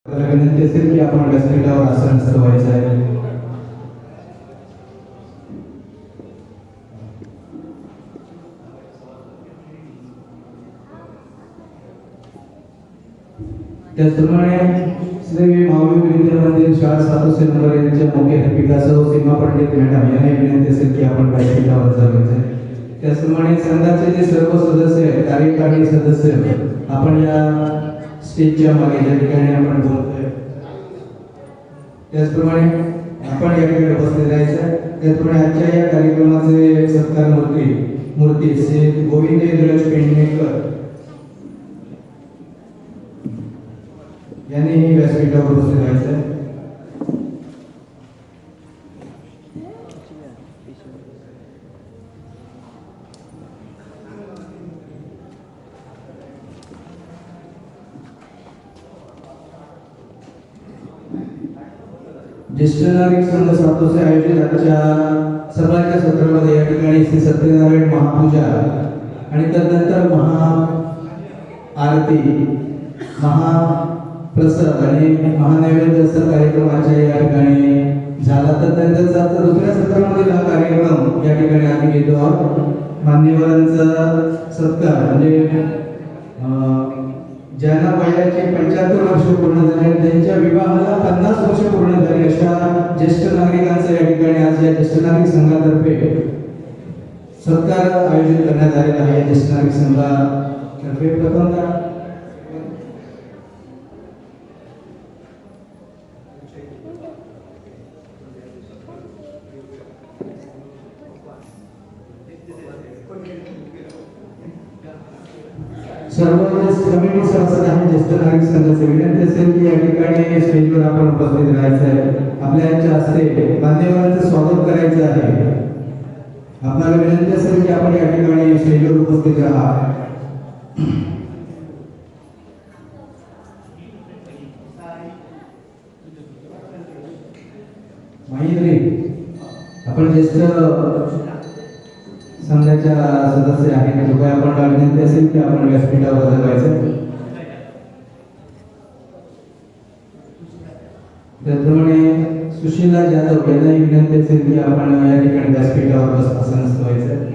विनंती असेल की आपण व्यासपीठावर आसनस्थ व्हायचं आहे. त्याचप्रमाणे श्री महावीर विद्या मंदिर शाळा 7 नंबर यांच्या मुख्याध्यापिका सीमा पंडित मॅडम यांनी विनंती असेल की आपण व्यासपीठावर जायचं आहे. त्याचप्रमाणे संघाचे जे सर्व सदस्य आहेत, कार्यकारी सदस्य, आपण या स्टेजच्या मागे ज्या ठिकाणी आपण बोलतोय त्याचप्रमाणे आपण या ठिकाणी उपस्थित राहायचं. त्याचप्रमाणे आजच्या या कार्यक्रमाचे सत्कार मूर्ती श्री गोविंद इंद्रज पेडणेकर यांनी व्यासपीठावर उपस्थित राहायचं. ज्येष्ठ नागरिक संघ सातोसे आयोजित आजच्या सभाच्या सत्रामध्ये या ठिकाणी श्री सत्यनारायण महापूजा आणि तदनंतर महा आरती, महाप्रसाद आणि महानैवेद्य असा कार्यक्रमाच्या या ठिकाणी झाला. तदनंतरचा दुसऱ्या सत्रामध्ये हा कार्यक्रम या ठिकाणी आम्ही घेतो आहोत. मान्यवरांचा सत्कार म्हणजे ज्यांना वयाचे 75 वर्ष पूर्ण झाले, त्यांच्या विवाहाला 50 वर्ष पूर्ण झाली अशा ज्येष्ठ नागरिकांचा या ठिकाणी आज या ज्येष्ठ नागरिक संघातर्फे सत्कार आयोजित करण्यात आलेला आहे. ज्येष्ठ नागरिक संघातर्फे प्रथमतः सर्व कमिटी सदस्य आहेत ज्येष्ठ नागरिक संघाचे विनंती असेल की या ठिकाणी स्टेजवर आपण उपस्थित राहायचं आहे. आपल्या यांच्या हस्ते मान्यवरांचं स्वागत करायचं आहे. आपल्याला विनंती असेल की आपण या ठिकाणी स्टेजवर उपस्थित राहा. आपण ज्येष्ठ संघाच्या सदस्य आहेत, कृपया आपण विनंती असेल की आपण व्यासपीठावर जायचं. त्याचप्रमाणे सुशीला जाधव यांनाही विनंती असेल की आपण या ठिकाणी व्यासपीठावर आसनस्थ व्हायचं.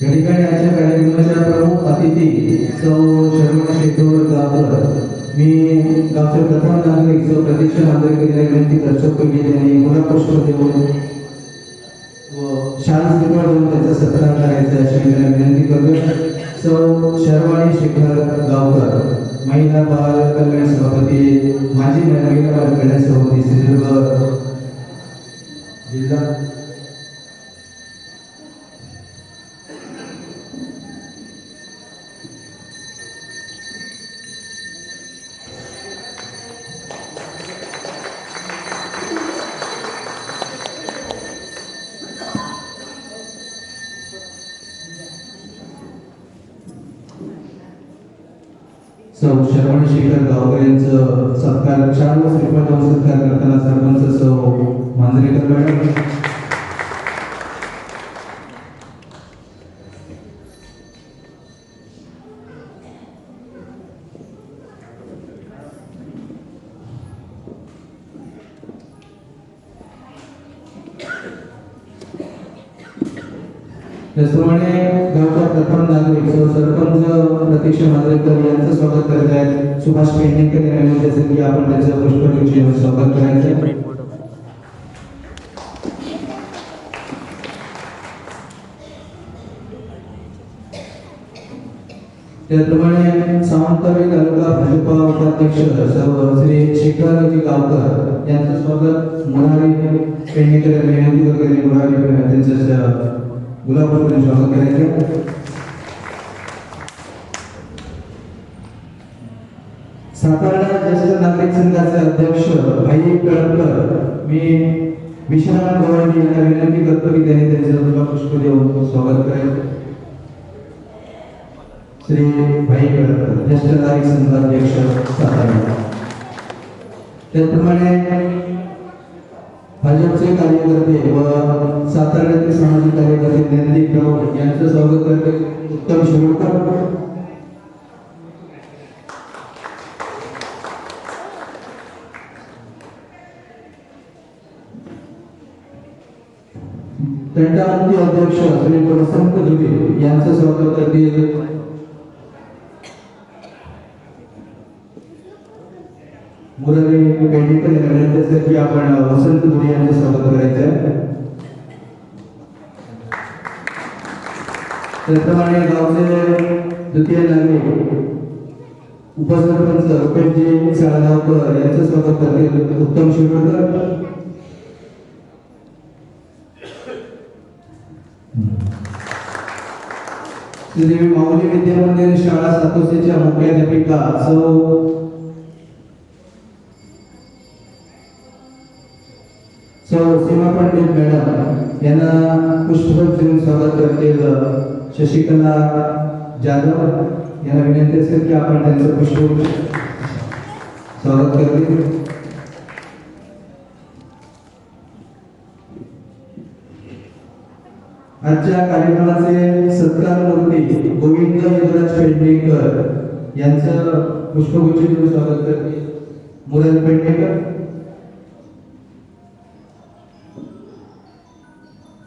या ठिकाणी आजच्या कार्यक्रमाच्या प्रमुख अतिथी सौ शर्मा शेखर गावकर, मी गावचे प्रथम नागरिक सौ प्रतीक्षा नागरिक विनंती करतो की त्यांनी गुलाबपुष्प देऊन व शाल श्रीफळ देऊन त्याचा सत्कार करायचा अशी विनंती करतो. सौ शर्वाणी शेखर गावकर, महिला बाल कल्याण सभापती, माजी महिला बाल कल्याण सभापती, सिंधुदुर्ग जिल्हा. सौ शर्वण शेखर गावकर यांचं सत्कार शाल व श्रीफळ देऊन सत्कार करताना सरपंच सौ मांजरेकर मॅडम, त्याचप्रमाणे गावचा प्रथम नागरिक सरपंच प्रतीक्षा मांजरेकर यांचं स्वागत करत आहेत. सुभाष पेडणेकर यांनी असेल की आपण त्यांचं पुष्पगुच्छ स्वागत करायचं. त्याचप्रमाणे सावंतवाडी तालुका भाजपा उपाध्यक्ष श्री शेखरजी गावकर यांचं स्वागत मुरारी पेडणेकर यांनी विनंती वगैरे मुरारी त्यांचं गुलाबपुष्पाने स्वागत करायचं. सातारा ज्येष्ठ नागरिक संघाचे अध्यक्ष भाई कळकर मी विश्राम गवळणी यांना विनंती करतो की त्यांनी त्यांचं पुष्प देऊन स्वागत करेल. श्री भाई कळकर ज्येष्ठ नागरिक संघाध्यक्ष सातारा. त्याचप्रमाणे भाजपचे कार्यकर्ते व साताऱ्यातील सामाजिक कार्यकर्ते ज्ञानदीप राऊत यांचं स्वागत करते उत्तम शिरोडकर. तंटामुक्ती अध्यक्ष श्री वसंत दुबे यांचं स्वागत करतील मुरारी पेंडेकर यांच्यासाठी आपण वसंत दुबे यांचं स्वागत करायचं आहे. त्याचप्रमाणे गावचे द्वितीय नागरिक उपसरपंच रुपेशजी साळगावकर यांचं स्वागत करतील उत्तम शिरोडकर. श्री माऊली विद्यामंदिर शाळा सातोसेच्या मुख्याध्यापिका सौ सीमा पंडित मॅडम यांना पुष्पगुच्छ देऊन स्वागत करतील शशिकला जाधव यांना विनंती असेल की आपण त्यांचं पुष्पगुच्छ स्वागत करतील. आजच्या कार्यक्रमाचे सत्कार मूर्ती गोविंद युवराज पेडणेकर यांचं पुष्पगुच्छ देऊन स्वागत करते मुरारी पेडणेकर.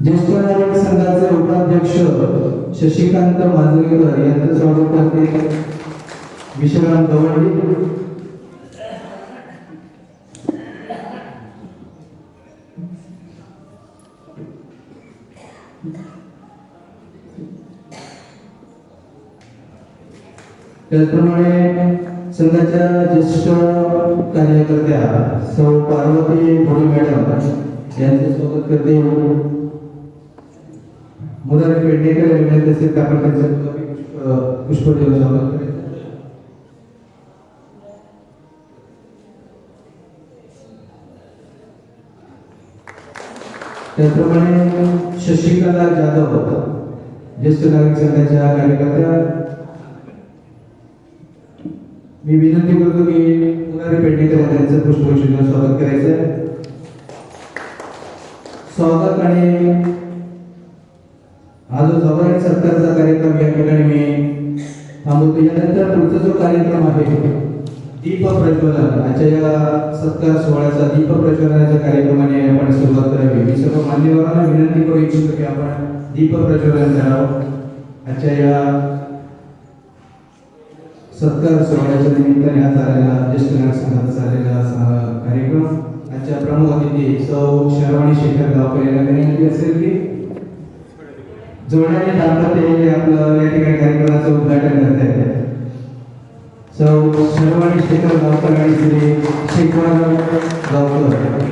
ज्येष्ठ नागरिक संघाचे उपाध्यक्ष शशिकांत मांजरेकर यांचं स्वागत करते विश्राम गवळणी. त्याचप्रमाणे संघाच्या ज्येष्ठ कार्यकर्त्या सौ पार्वती भोळे मॅडम यांचे स्वागत करते मुरारी पेडणेकर यांनी असेल आपण त्यांचं पुष्प देऊन स्वागत करायचं. त्याचप्रमाणे शशिकला जाधव ज्येष्ठ नागरिक संघाच्या कार्यकर्त्या मी विनंती करतो की मुरारी पेडणेकर यांचं पुष्पगुच्छ देऊन स्वागत करायचं. स्वागत आणि हा जो जवळ सत्कारचा कार्यक्रम या ठिकाणी मी थांबवतो. यानंतर पुढचा जो कार्यक्रम आहे दीप प्रज्वलन, आजच्या या सत्कार सोहळ्याचा दीप प्रज्वलनाच्या कार्यक्रमाने आपण सुरुवात करावी. मी सर्व मान्यवरांना विनंती करू इच्छितो की आपण दीप प्रज्वलन करावं. आजच्या या सत्कार सोहळ्याच्या निमित्ताने हा झालेला ज्येष्ठ नागरिक संघाचा झालेला कार्यक्रम. आजच्या प्रमुख अतिथी सौ शर्वाणी शेखर गावकर यांना विनंती असेल की जोड्याने दाम्पत्य आपलं या ठिकाणी कार्यक्रमाचं उद्घाटन करता येते. सौ शर्वाणी शेखर गावकर आणि श्री शेखर गावकर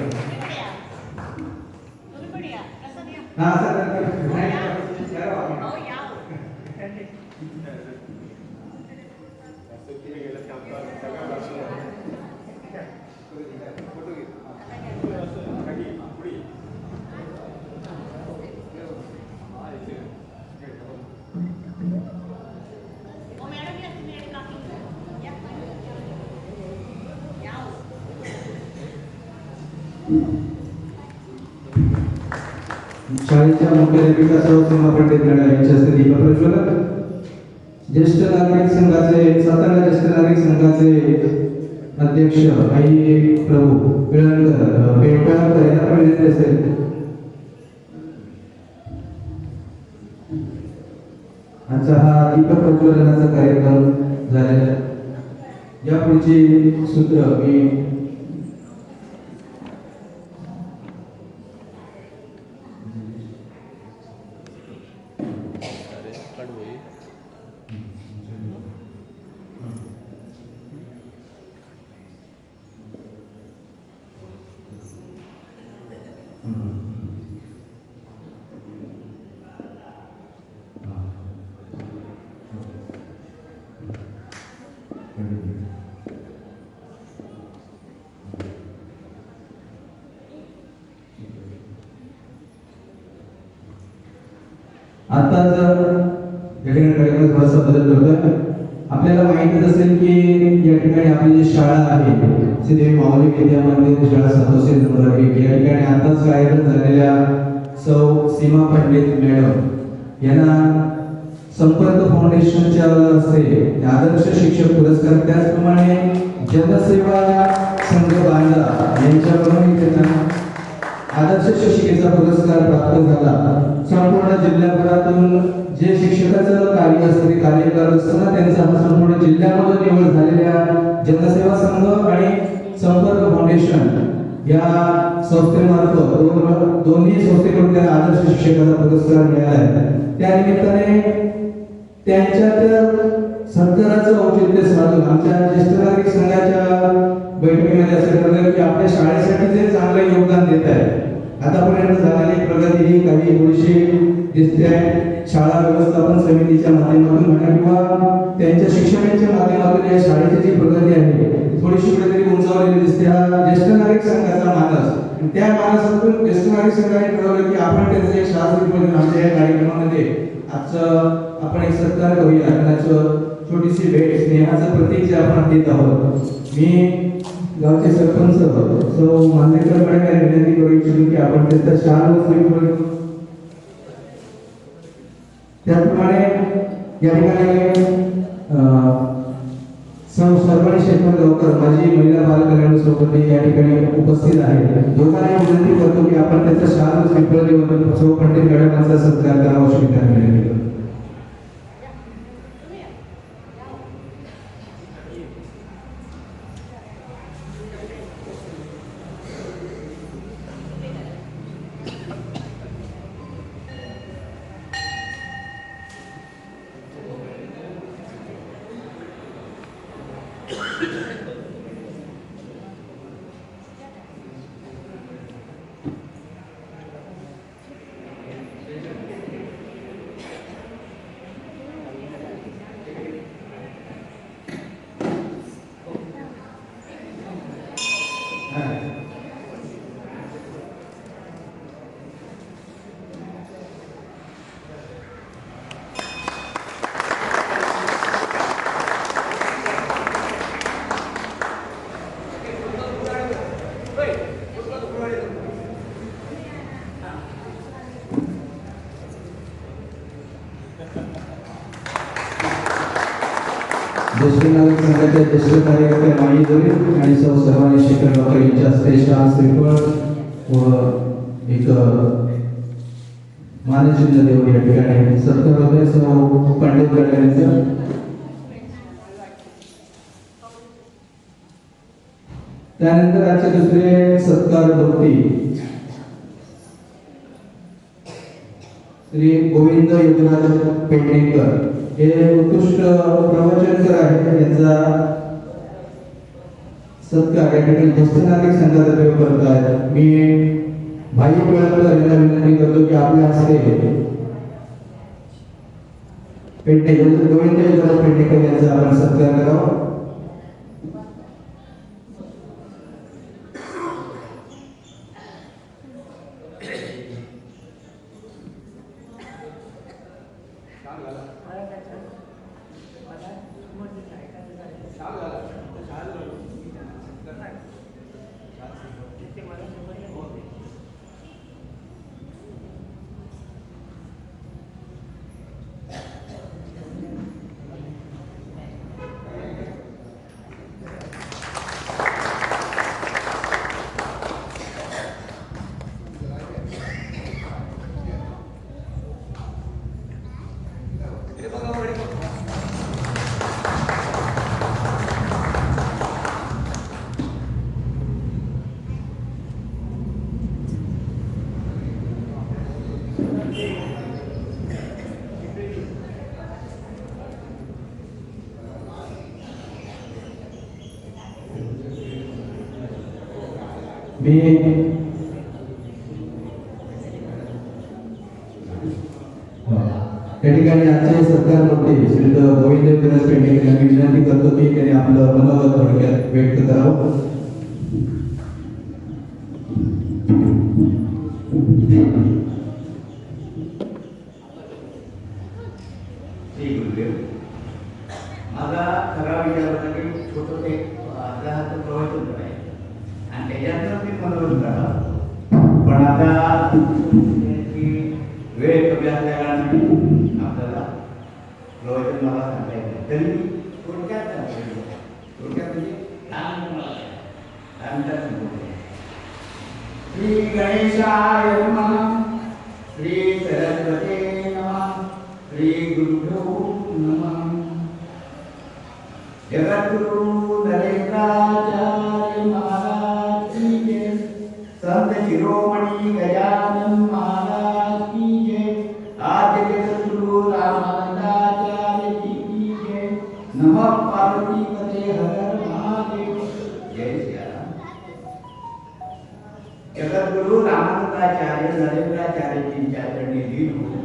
शाळेच्या मुख्याध्यापिका सौ सीमा पंडित मॅडम यांच्या हस्ते दीप प्रज्वलन. ज्येष्ठ नागरिक संघाचे सातारा ज्येष्ठ नागरिक संघाचे अध्यक्ष भाई प्रभू पेडणकर यांना विनंती असेल आजचा हा दीप प्रज्वलनाचा कार्यक्रम झालेला. या पुढची सूत्र मी आता जर या ठिकाणी कार्यक्रम थोडासा बदल होतोय. आपल्याला माहितीच असेल की या ठिकाणी आपली जी शाळा आहे श्रीदेवी माऊली विद्या मंदिर शाळा 700 नंबर 1 या ठिकाणी आताच कार्यरत झालेल्या सौ सीमा पंडित मॅडम यांना संपर्क फाउंडेशनच्या हस्ते आदर्श शिक्षक पुरस्कार, त्याचप्रमाणे जनसेवा संघ बांधा यांच्याकडून त्यांना आदर्श शिक्षिकेचा पुरस्कार प्राप्त झाला. संपूर्ण जिल्ह्याभरातून जे शिक्षकाचं कार्य असते ते कार्य करत असताना त्यांचा हा संपूर्ण जिल्ह्यामध्ये निवड झालेल्या जनसेवा संघ आणि संपर्क फाउंडेशन या संस्थेमार्फत दोन्ही संस्थेकडून त्यांना आदर्श शिक्षकाचा पुरस्कार मिळाला आहे. त्या निमित्ताने त्यांच्या त्या सत्काराचं औचित्य साधून आमच्या ज्येष्ठ नागरिक संघाच्या बैठकीमध्ये असं ठरलं की आपल्या शाळेसाठी जे चांगलं योगदान देत आहे, आतापर्यंत झालेली प्रगती ही काही थोडीशी दिसते आहे. शाळा व्यवस्थापन समितीच्या माध्यमातून म्हणा किंवा त्यांच्या शिक्षणाच्या माध्यमातून या शाळेची जी प्रगती आहे थोडीशी कुठेतरी उंचावलेली दिसते. हा ज्येष्ठ नागरिक संघाचा मानस, त्या मानसातून ज्येष्ठ नागरिक संघाने ठरवलं की आपण त्यांचं एक शास्त्रीय आमच्या या कार्यक्रमामध्ये आजचं आपण एक सत्कार करूया. छोटीशी भेट स्नेहाचं प्रतीक जे आपण देत आहोत. मी गावचे सरपंच सो मांजरेकर मॅडम विनंती करू इच्छितो की आपण त्याचा शाल करू. त्याचप्रमाणे या ठिकाणी सर्वांनी शेखर गावकर माझी महिला बाल कल्याण सोबत या ठिकाणी उपस्थित आहे. दोघांना विनंती करतो की आपण त्याचा शाल स्वीकार देऊन सौ पंडित मॅडमांचा सत्कार करावा अशी विनंती करतो. ज्येष्ठ नागरिक संघाच्या ज्येष्ठ कार्यकर्ते माई जोरी आणि सर्वांनी शेखर गावकर यांच्या हस्ते शाल श्रीफळ व एक मानचिन्ह देऊन या ठिकाणी सत्कार होते. सौ पंडित गडकरींचा त्यानंतर आजचे दुसरे सत्कार भक्ती श्री गोविंद युगराज पेडणेकर हे उत्कृष्ट प्रवचनकर आहेत. त्यांचा सत्कार या ठिकाणी ज्येष्ठ नागरिक संघातर्फे करत आहेत. मी भाई पेडणेकर यांना विनंती करतो की आपल्या हस्ते गोविंद युगराज पेडणेकर यांचा आपण सत्कार करावा. मी त्या ठिकाणी आजचे सत्कार मंत्री श्री गोविंद युगराज पेडणेकर यांनी विनंती करतो की त्यांनी आपलं मनोगत थोडक्यात व्यक्त करावं. आता वेळ कमी असल्या कारणाने आपल्याला प्रवचन मला सांगता येत नाही, तरी मी थोडक्यात सांगतो. थोडक्यात म्हणजे श्री गणेशाय नमः, श्री सरस्वते नमः, श्री गुरुभ्यो नमः. जगद्गुरु नरेंद्राचार्य महाराज की जय. संत शिरोमणी गजानन महाराज की जय. आद्य जगद्गुरु रामानंदाचार्य जी की जय. नमः पार्वती पते हर हर महादेव. जय श्री राम. जगद्गुरु रामानंदाचार्य नरेंद्राचार्य जींच्या चरणी लीन होऊन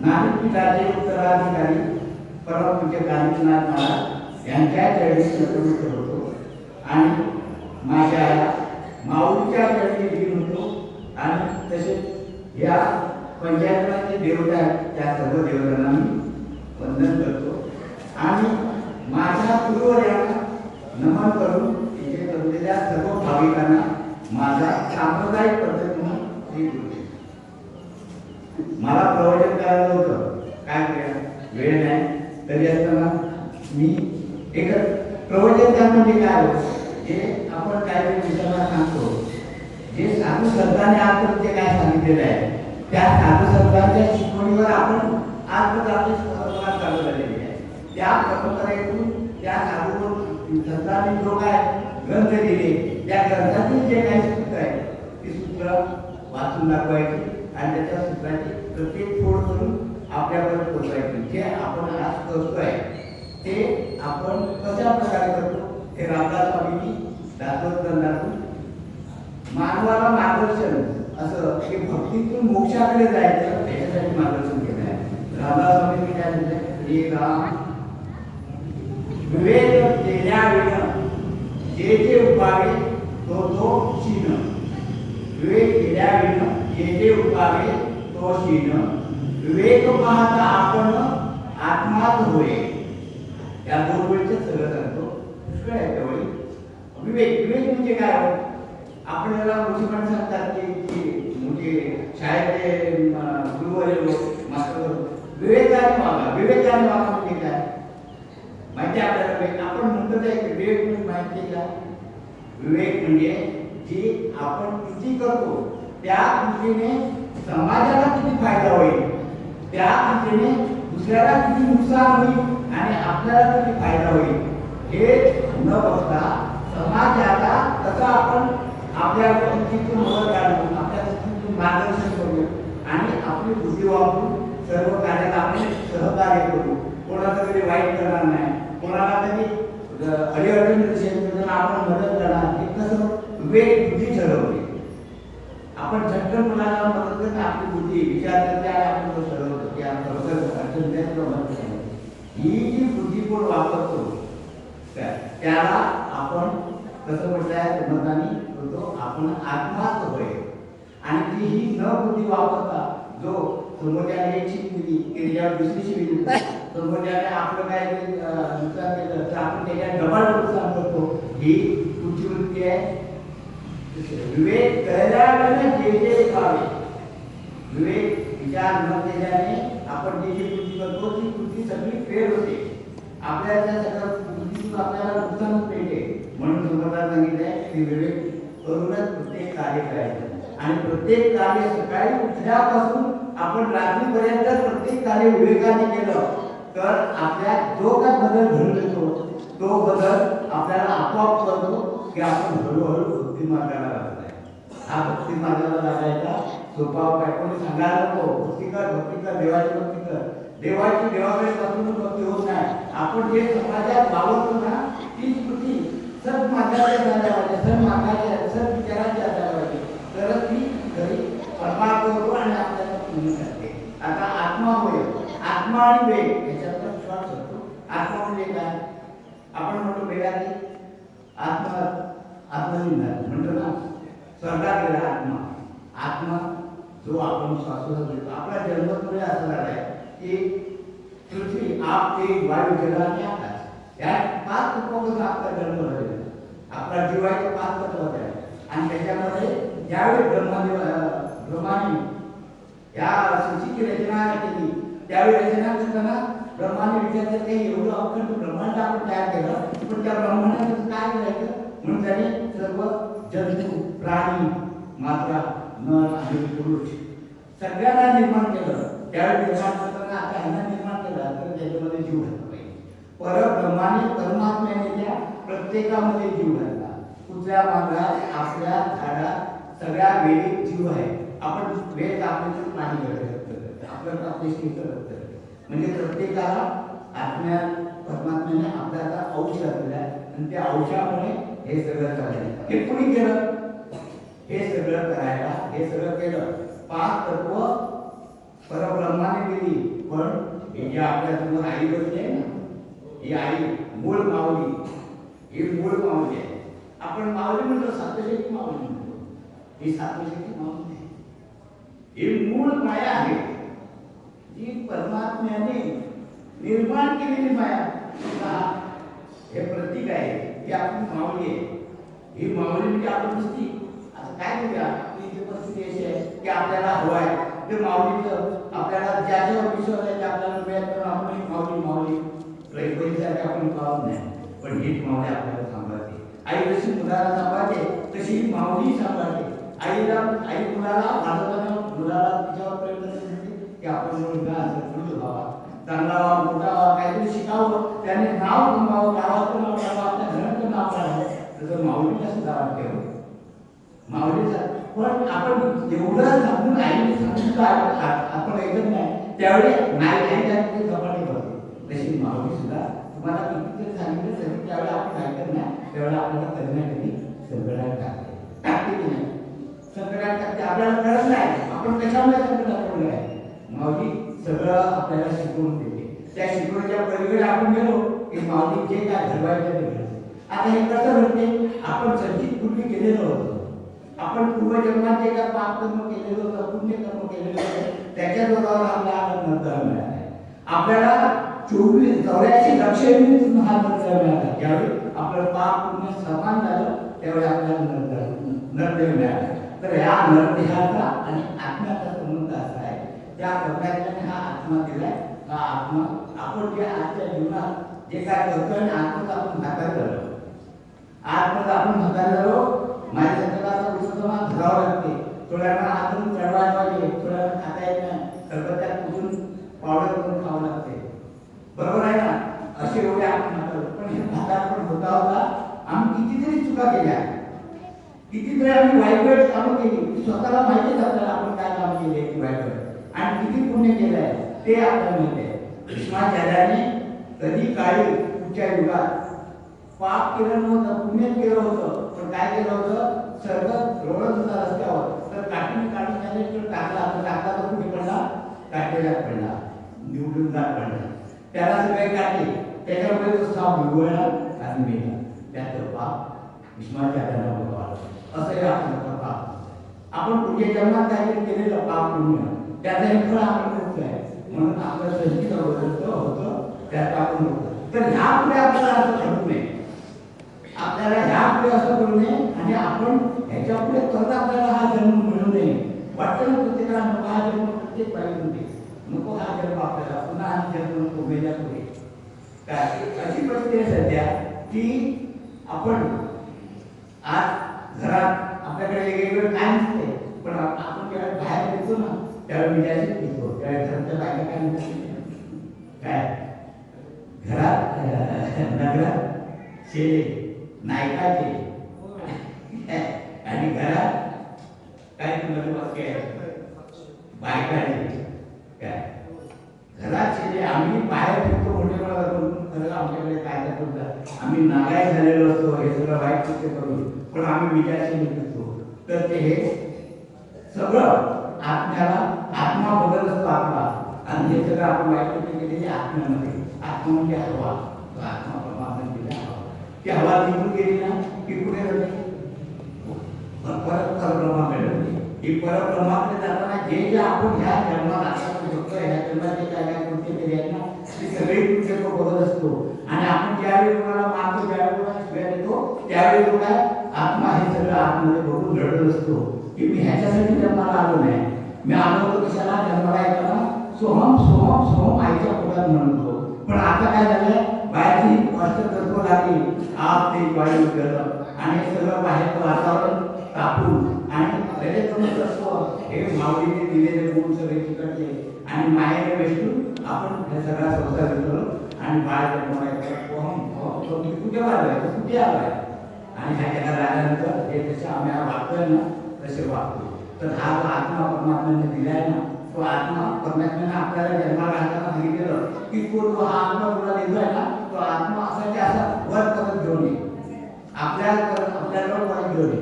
ज्ञानपीठाचे उत्तराधिकारी परमपूज्य कालीनाथ महाराज यांच्या चरणी नतमस्तक होतो आणि माझ्या माऊलीच्या चरणी लीन होतो. आणि तसेच या पंचायतचे देवता त्या सर्व देवतांना मी वंदन करतो आणि माझ्या गुरुवर्यांना नमन करून इथे जमलेल्या सर्व भाविकांना माझा सांप्रदायिक पद्धतीने श्री गुरुदेव. मला प्रवचन करायचं होतं, काय करूया, वेळ नाही. तरी असताना मी एकच प्रवचन त्या म्हणजे काय जे आपण काय विचारायला सांगतो, जे साधू संतांनी आजपर्यंत जे काय सांगितलेलं आहे त्या साधू संतांच्या शिकवणीवर आपण आजपर्यंत आपली परंपरा चालू झालेली आहे. त्या परंपरेतून त्या साधू संतांनी जो काय ग्रंथ लिहिले त्या ग्रंथातील जे काही सूत्र आहे ती सूत्र वाचून दाखवायची आणि त्याच्या सूत्राची प्रत्येक फोड करून आपल्यापर्यंत पोहोचवायची. जे आपण आज करतोय ते आपण कशा प्रकारे करतो हे रामदास स्वामींनी दासोह ग्रंथातून मानवाला मार्गदर्शन असं की भक्तीतून मोक्षाकडे जायचं त्याच्यासाठी मार्गदर्शन केलं आहे. रामदास स्वामींनी काय म्हटलं, हे राम विवेक केल्या विण जे जे उपावे तो तो शीन. विवेक केल्या विण जे जे उपावे तो शीन. विवेक पाहता आपण आत्माच होय. या दोन वेळचे सगळं सांगतो. पुष्कळ आहे त्यावेळी. विवेक विवेक म्हणजे काय? आपण याला मोठी पण सांगतात की म्हणजे शाळेतले गुरुवारी मास्टर विवेकाने वागा. विवेकाने वागा म्हणजे काय माहिती आपल्याला? आपण म्हणतो ते विवेक म्हणजे माहिती का? विवेक म्हणजे जी आपण कृती करतो त्या कृतीने समाजाला किती फायदा होईल, त्या कृतीने दुसऱ्याला किती नुकसान होईल आणि आपल्याला किती फायदा होईल हे न बघता समाजाला कसं आपण आपल्या कृतीतून मदत काढू, आपल्या कृतीतून मार्गदर्शन करू आणि आपली बुद्धी वापरून सर्व कार्याला आपण सहकार्य करू. कोणाचं कधी वाईट करणार नाही, कोणाला कधी अडीअडचण दिसेल आपण मदत करणार. हे कसं विवेक बुद्धी ठरवते. आपण झटकन कोणाला मदत करते, आपली बुद्धी विचार करते आणि आपण ठरवतो की आपण अडचण द्या किंवा मदत करा. ही जी बुद्धी कोण वापरतो त्याला आपण कसं म्हटलंय मतानी होतो आपण आत्माच होय. आणि ती ही न बुद्धी वापरता जो समोरच्याने एक शिक दिली की त्याच्यावर दुसरी शिवी दिली, समोरच्याने आपलं काय नुकसान केलं तर आपण त्याच्यात डबल नुकसान करतो. ही तुमची वृत्ती आहे. विवेक कळल्याने जे जे उपावे, विवेक विचार न केल्याने आपण जे जी कृती करतो ती कृती सगळी फेल होते. आपल्याला त्या सगळ्या कृतीतून आपल्याला नुकसानच मिळते. म्हणून समोरला सांगितलंय की विवेक करूनच प्रत्येक कार्य करायचं आणि प्रत्येक कार्य सकाळी उठल्यापासून आपण रात्रीपर्यंत प्रत्येक कार्य विवेकाने केलं तर आपल्या जो काय बदल घडून येतो तो बदल आपल्याला आपोआप कळतो की आपण हळूहळू भक्ती मार्गाला लागलाय. हा भक्ती मार्गाला लागायचा सोपा उपाय कोणी सांगायला नको. भक्ती कर, देवाची भक्ती कर. देवाची देवाकडे पासून भक्ती होत नाही. आपण जे समाजात वावरतो ना तीच कृती सत मार्गाच्या झाल्या पाहिजे, सत मार्गाच्या सत विचाराच्या झाल्या पाहिजे तर ती घरी परमार्थ होतो आणि आपल्याला पुण्य करते. आता आत्मा होय, आत्मा आणि वेग याच्यात श्वास होतो. आत्मा म्हणजे काय? आपण म्हणतो वेगाने आत्मनिर्भर म्हणतो ना, स्वर्गात गेला आत्मा. आत्मा जो आपण श्वासोच्छ्वास घेतो. आपला जन्मपूर्वी असं झालाय की पृथ्वी, आप, तेज, वायू, जल आणि आकाश या 5 तत्वांपासून आपला जन्म झालेला. आपला जीव आहे 5 तत्वाचा आहे आणि त्याच्यामध्ये ज्यावेळी ब्रह्माने या सृष्टीची रचना केली त्यावेळी रचना करताना ब्रह्माने विचार केला की एवढं अखंड ब्रह्मांड आपण तयार केलं पण त्या ब्रह्मांडाचं काय करायचं म्हणून त्याने सर्व जंतू प्राणी मात्रा नर आणि पुरुष सगळ्यांना निर्माण केलं त्यावेळी निर्माण करताना आता ह्यांना निर्माण केलं तर त्याच्यामध्ये जीव घातला पाहिजे परब्रह्माने परमात्म्याने त्या प्रत्येकामध्ये जीव घातला कुठल्या मार्गात आपल्या झाडात सगळ्या वेळी जीव आहे आपण वेळ आपल्याचं पाणी करत आपल्याला आपले करत म्हणजे प्रत्येकाला आत्म्या परमात्म्याने आपल्याला अंश घातलेला आहे आणि त्या अंशामुळे हे सगळं करायला हे कुणी केलं हे सगळं करायला हे सगळं केलं पाच तत्व परब्रह्माने दिली पण हे जे आपल्या समोर आई बसली आहे ना ही आई मूळ माऊली ही मूळ माऊली आहे आपण माऊली म्हणतो सातशेची माऊली म्हणतो ही सातशेची माऊली नाही ही मूळ माया आहे जी परमात्म्याने निर्माण केलेली माया हे प्रतीक आहे ही आपली माऊली आहे ही माऊली म्हणजे आपण नुसती आता काय करूया आपली जी परिस्थिती अशी आहे की आपल्याला हवं आहे ते माऊलीचं आपल्याला ज्याच्यावर विश्वास आहे ते आपल्याला मिळत तर आपण ही माऊली पैशासाठी आपण पाहत नाही पण हीच माऊली आपल्याला सांभाळते आई जशी मुलाला सांभाळते तशी ही माऊली सांभाळते आई मुलाला वाढवताना मुलाला तिच्यावर प्रयत्न करते की आपण मुलगा असं पुढे व्हावा चांगला व्हावा मोठा व्हावा काहीतरी शिकावं त्याने नाव कमावं गावाचं नाव काढावं आपल्या घराचं नाव काढावं तसं माऊलीला सुद्धा वाटते माऊलीचं पण आपण एवढं सांगून आईने सांगितलं आपण ऐकत नाही त्यावेळी नाही त्यात झपाटे करतो तशी माऊली सुद्धा तुम्हाला कितीतरी सांगितलं तरी त्यावेळी आपण ऐकत नाही त्यावेळेला आपल्याला करण्यासाठी संकटात टाकते की नाही संकटात टाकते आपल्याला कळत नाही आपण कशामुळे संकटात पडलो आहे माऊली सगळं आपल्याला शिकवून देते त्या शिकवण्याच्या पलीकडे आपण गेलो की माऊली जे काय घडवायचं ते घडते आता हे कसं घडते आपण संचित पूर्वी केलेलं होतं आपण पूर्वजन्मात जे काय पाप कर्म केलेलं होतं पुण्य कर्म केलेलं होतं त्याच्या जोरावर आपल्याला नंतर मिळाला आपल्याला 84 लक्ष युनिट हा नंतर मिळाला ज्यावेळी आपलं पाप पुण्य समान झालं त्यावेळी आपल्याला नरदेह मिळाला तर या नरदेहाचा आणि आत्म्याचा संबंध असा आहे त्या परमात्म्याने हा आत्मा दिलाय हा आत्मा आपण जे आजच्या जीवनात जे काय करतोय आणि आत्मच आपण म्हातार झालो आत्मच आपण म्हातार झालो माझ्या संकटाचा उत्सवमा धरावं लागते थोड्याला आतून चढवायला पाहिजे थोड्याला खाता येत नाही सरबत्यात कुठून पावडर करून खावं लागते बरोबर आहे ना असे एवढे आपण म्हातार पण हे म्हातार पण होता आम्ही कितीतरी चुका केल्या कितीतरी आम्ही वाईट वेळ कामं केली स्वतःला माहितीच आपल्याला आपण काय काम केले की वाईट वेळ आणि किती पुण्य केलंय ते आपल्याला माहिती आहे भीष्माचार्याने कधी काळी पुढच्या युगात पाप केलं नव्हतं पुण्य केलं होतं पण काय केलं होतं सर्व रोडत होता रस्त्यावर तर काठीने काढून त्याने टाकला तर टाकला तर कुठे पडला काठेला पडला निवडून जात पडला त्याला सगळे काढले त्याच्यामुळे तो साप बिघडला आणि मेला त्याचं पाप भीष्माचार्याला भोगावं असं हे आपलं पाप आपण पुढच्या जन्मात काहीतरी केलेलं पाप पुण्य त्याचं हे फळ आपण भोगतोय म्हणून आपलं संचित होतं त्यात आपण होतो तर ह्या पुढे आपल्याला असं घडू नये आपल्याला ह्या पुढे असं करू नये आणि आपण ह्याच्या पुढे परत आपल्याला हा जन्म मिळू नये वाटतं ना प्रत्येकाला नको हा जन्म प्रत्येक पाहिजे होते नको हा जन्म आपल्याला पुन्हा हा जन्म नको मेल्या पुढे काय अशी परिस्थिती आहे सध्या की आपण आज घरात आपल्याकडे वेगवेगळं काय नसते पण आपण जेव्हा बाहेर येतो ना त्यावेळी विचारच घेतो त्यावेळी घराच्या बाहेर काय नसते काय घरात नगरात शेले नायकाचे आणि घरात काय तुम्हाला वाक्य आहे बायकाचे काय घरात शेले आम्ही बाहेर फिरतो मोठेपणा खरं आमच्याकडे काय करतो आम्ही नागाय झालेलो असतो हे सगळं वाईट कृत्य करून पण आम्ही विचारशील करतो तर ते हे सगळं आत्म्याला आत्मा बदल असतो आपला आणि हे सगळं आपण वाईट कृत्य केलेले आत्म्यामध्ये आत्मा म्हणजे हवा आत्मा परमात्मा दिला हवा ती हवा निघून गेली ना की कुठे जाते परत परब्रह्माकडे जाते ही परब्रह्माकडे जाताना जे जे आपण ह्या जन्मात आता शकतो ह्या जन्मात जे काय काय कृत्य केले आहेत ना ती सगळी कृत्य तो बघत असतो आणि आपण ज्यावेळी कोणाला मारतो ज्यावेळी कोणाला शिव्या देतो त्यावेळी तो काय आत्मा हे सगळं आतमध्ये बघून रडत असतो की मी ह्याच्यासाठी जन्माला आलो नाही. मी आलो होतो कशाला जन्माला येताना सोहम सोहम सोहम आईच्या पोटात म्हणतो. पण आता काय झालंय बाहेरची कष्ट तत्व लागली आप ते वायू गेलं आणि हे सगळं बाहेरचं वातावरण तापून आणि त्याच्यातूनच असतो हे माऊलीने दिलेले गुण सगळे तिकडचे आणि मायेने भेटून आपण हे सगळा संसार घेतो आणि बाळ जन्माला कुठे वाढलाय कुठे आलाय आणि ह्या जगात आल्यानंतर हे जसे आम्ही वागतोय ना तसे वागतो. तर हा जो आत्मा परमात्म्याने दिलाय ना तो आत्मा परमात्म्याने आपल्याला जन्माला घालताना सांगितलेलं की तो जो हा आत्मा तुला देतोय ना तो आत्मा असा असा वर परत घेऊन ये आपल्याला परत घेऊन ये.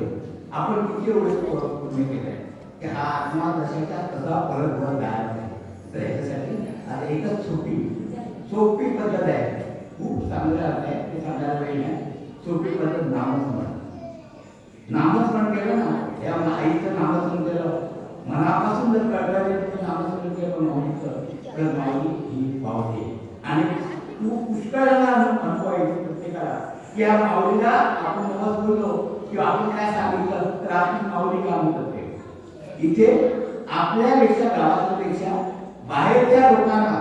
आपण किती एवढे पूर्ण केलंय की हा आत्मा तशाच्या तसा परत वर जायला नाही. तर ह्याच्यासाठी आता एकच सोपी पद्धत आहे. खूप चांगलं आहे ते सांगायला वेळ नाही. सोपी पद्धत नामस्मरण केलं ना या आईचं नामस्मरण केलं मनापासून जर कळकळले तुम्ही नामस्मरण केलं माऊलीचं तर माऊली ही पावते. आणि तू पुष्कळ अनुभव आहे प्रत्येकाला की या माऊलीला आपण नमस बोललो किंवा आपण काय सांगितलं तर आपली माऊली काम करते. इथे आपल्यापेक्षा गावापेक्षा बाहेरच्या लोकांना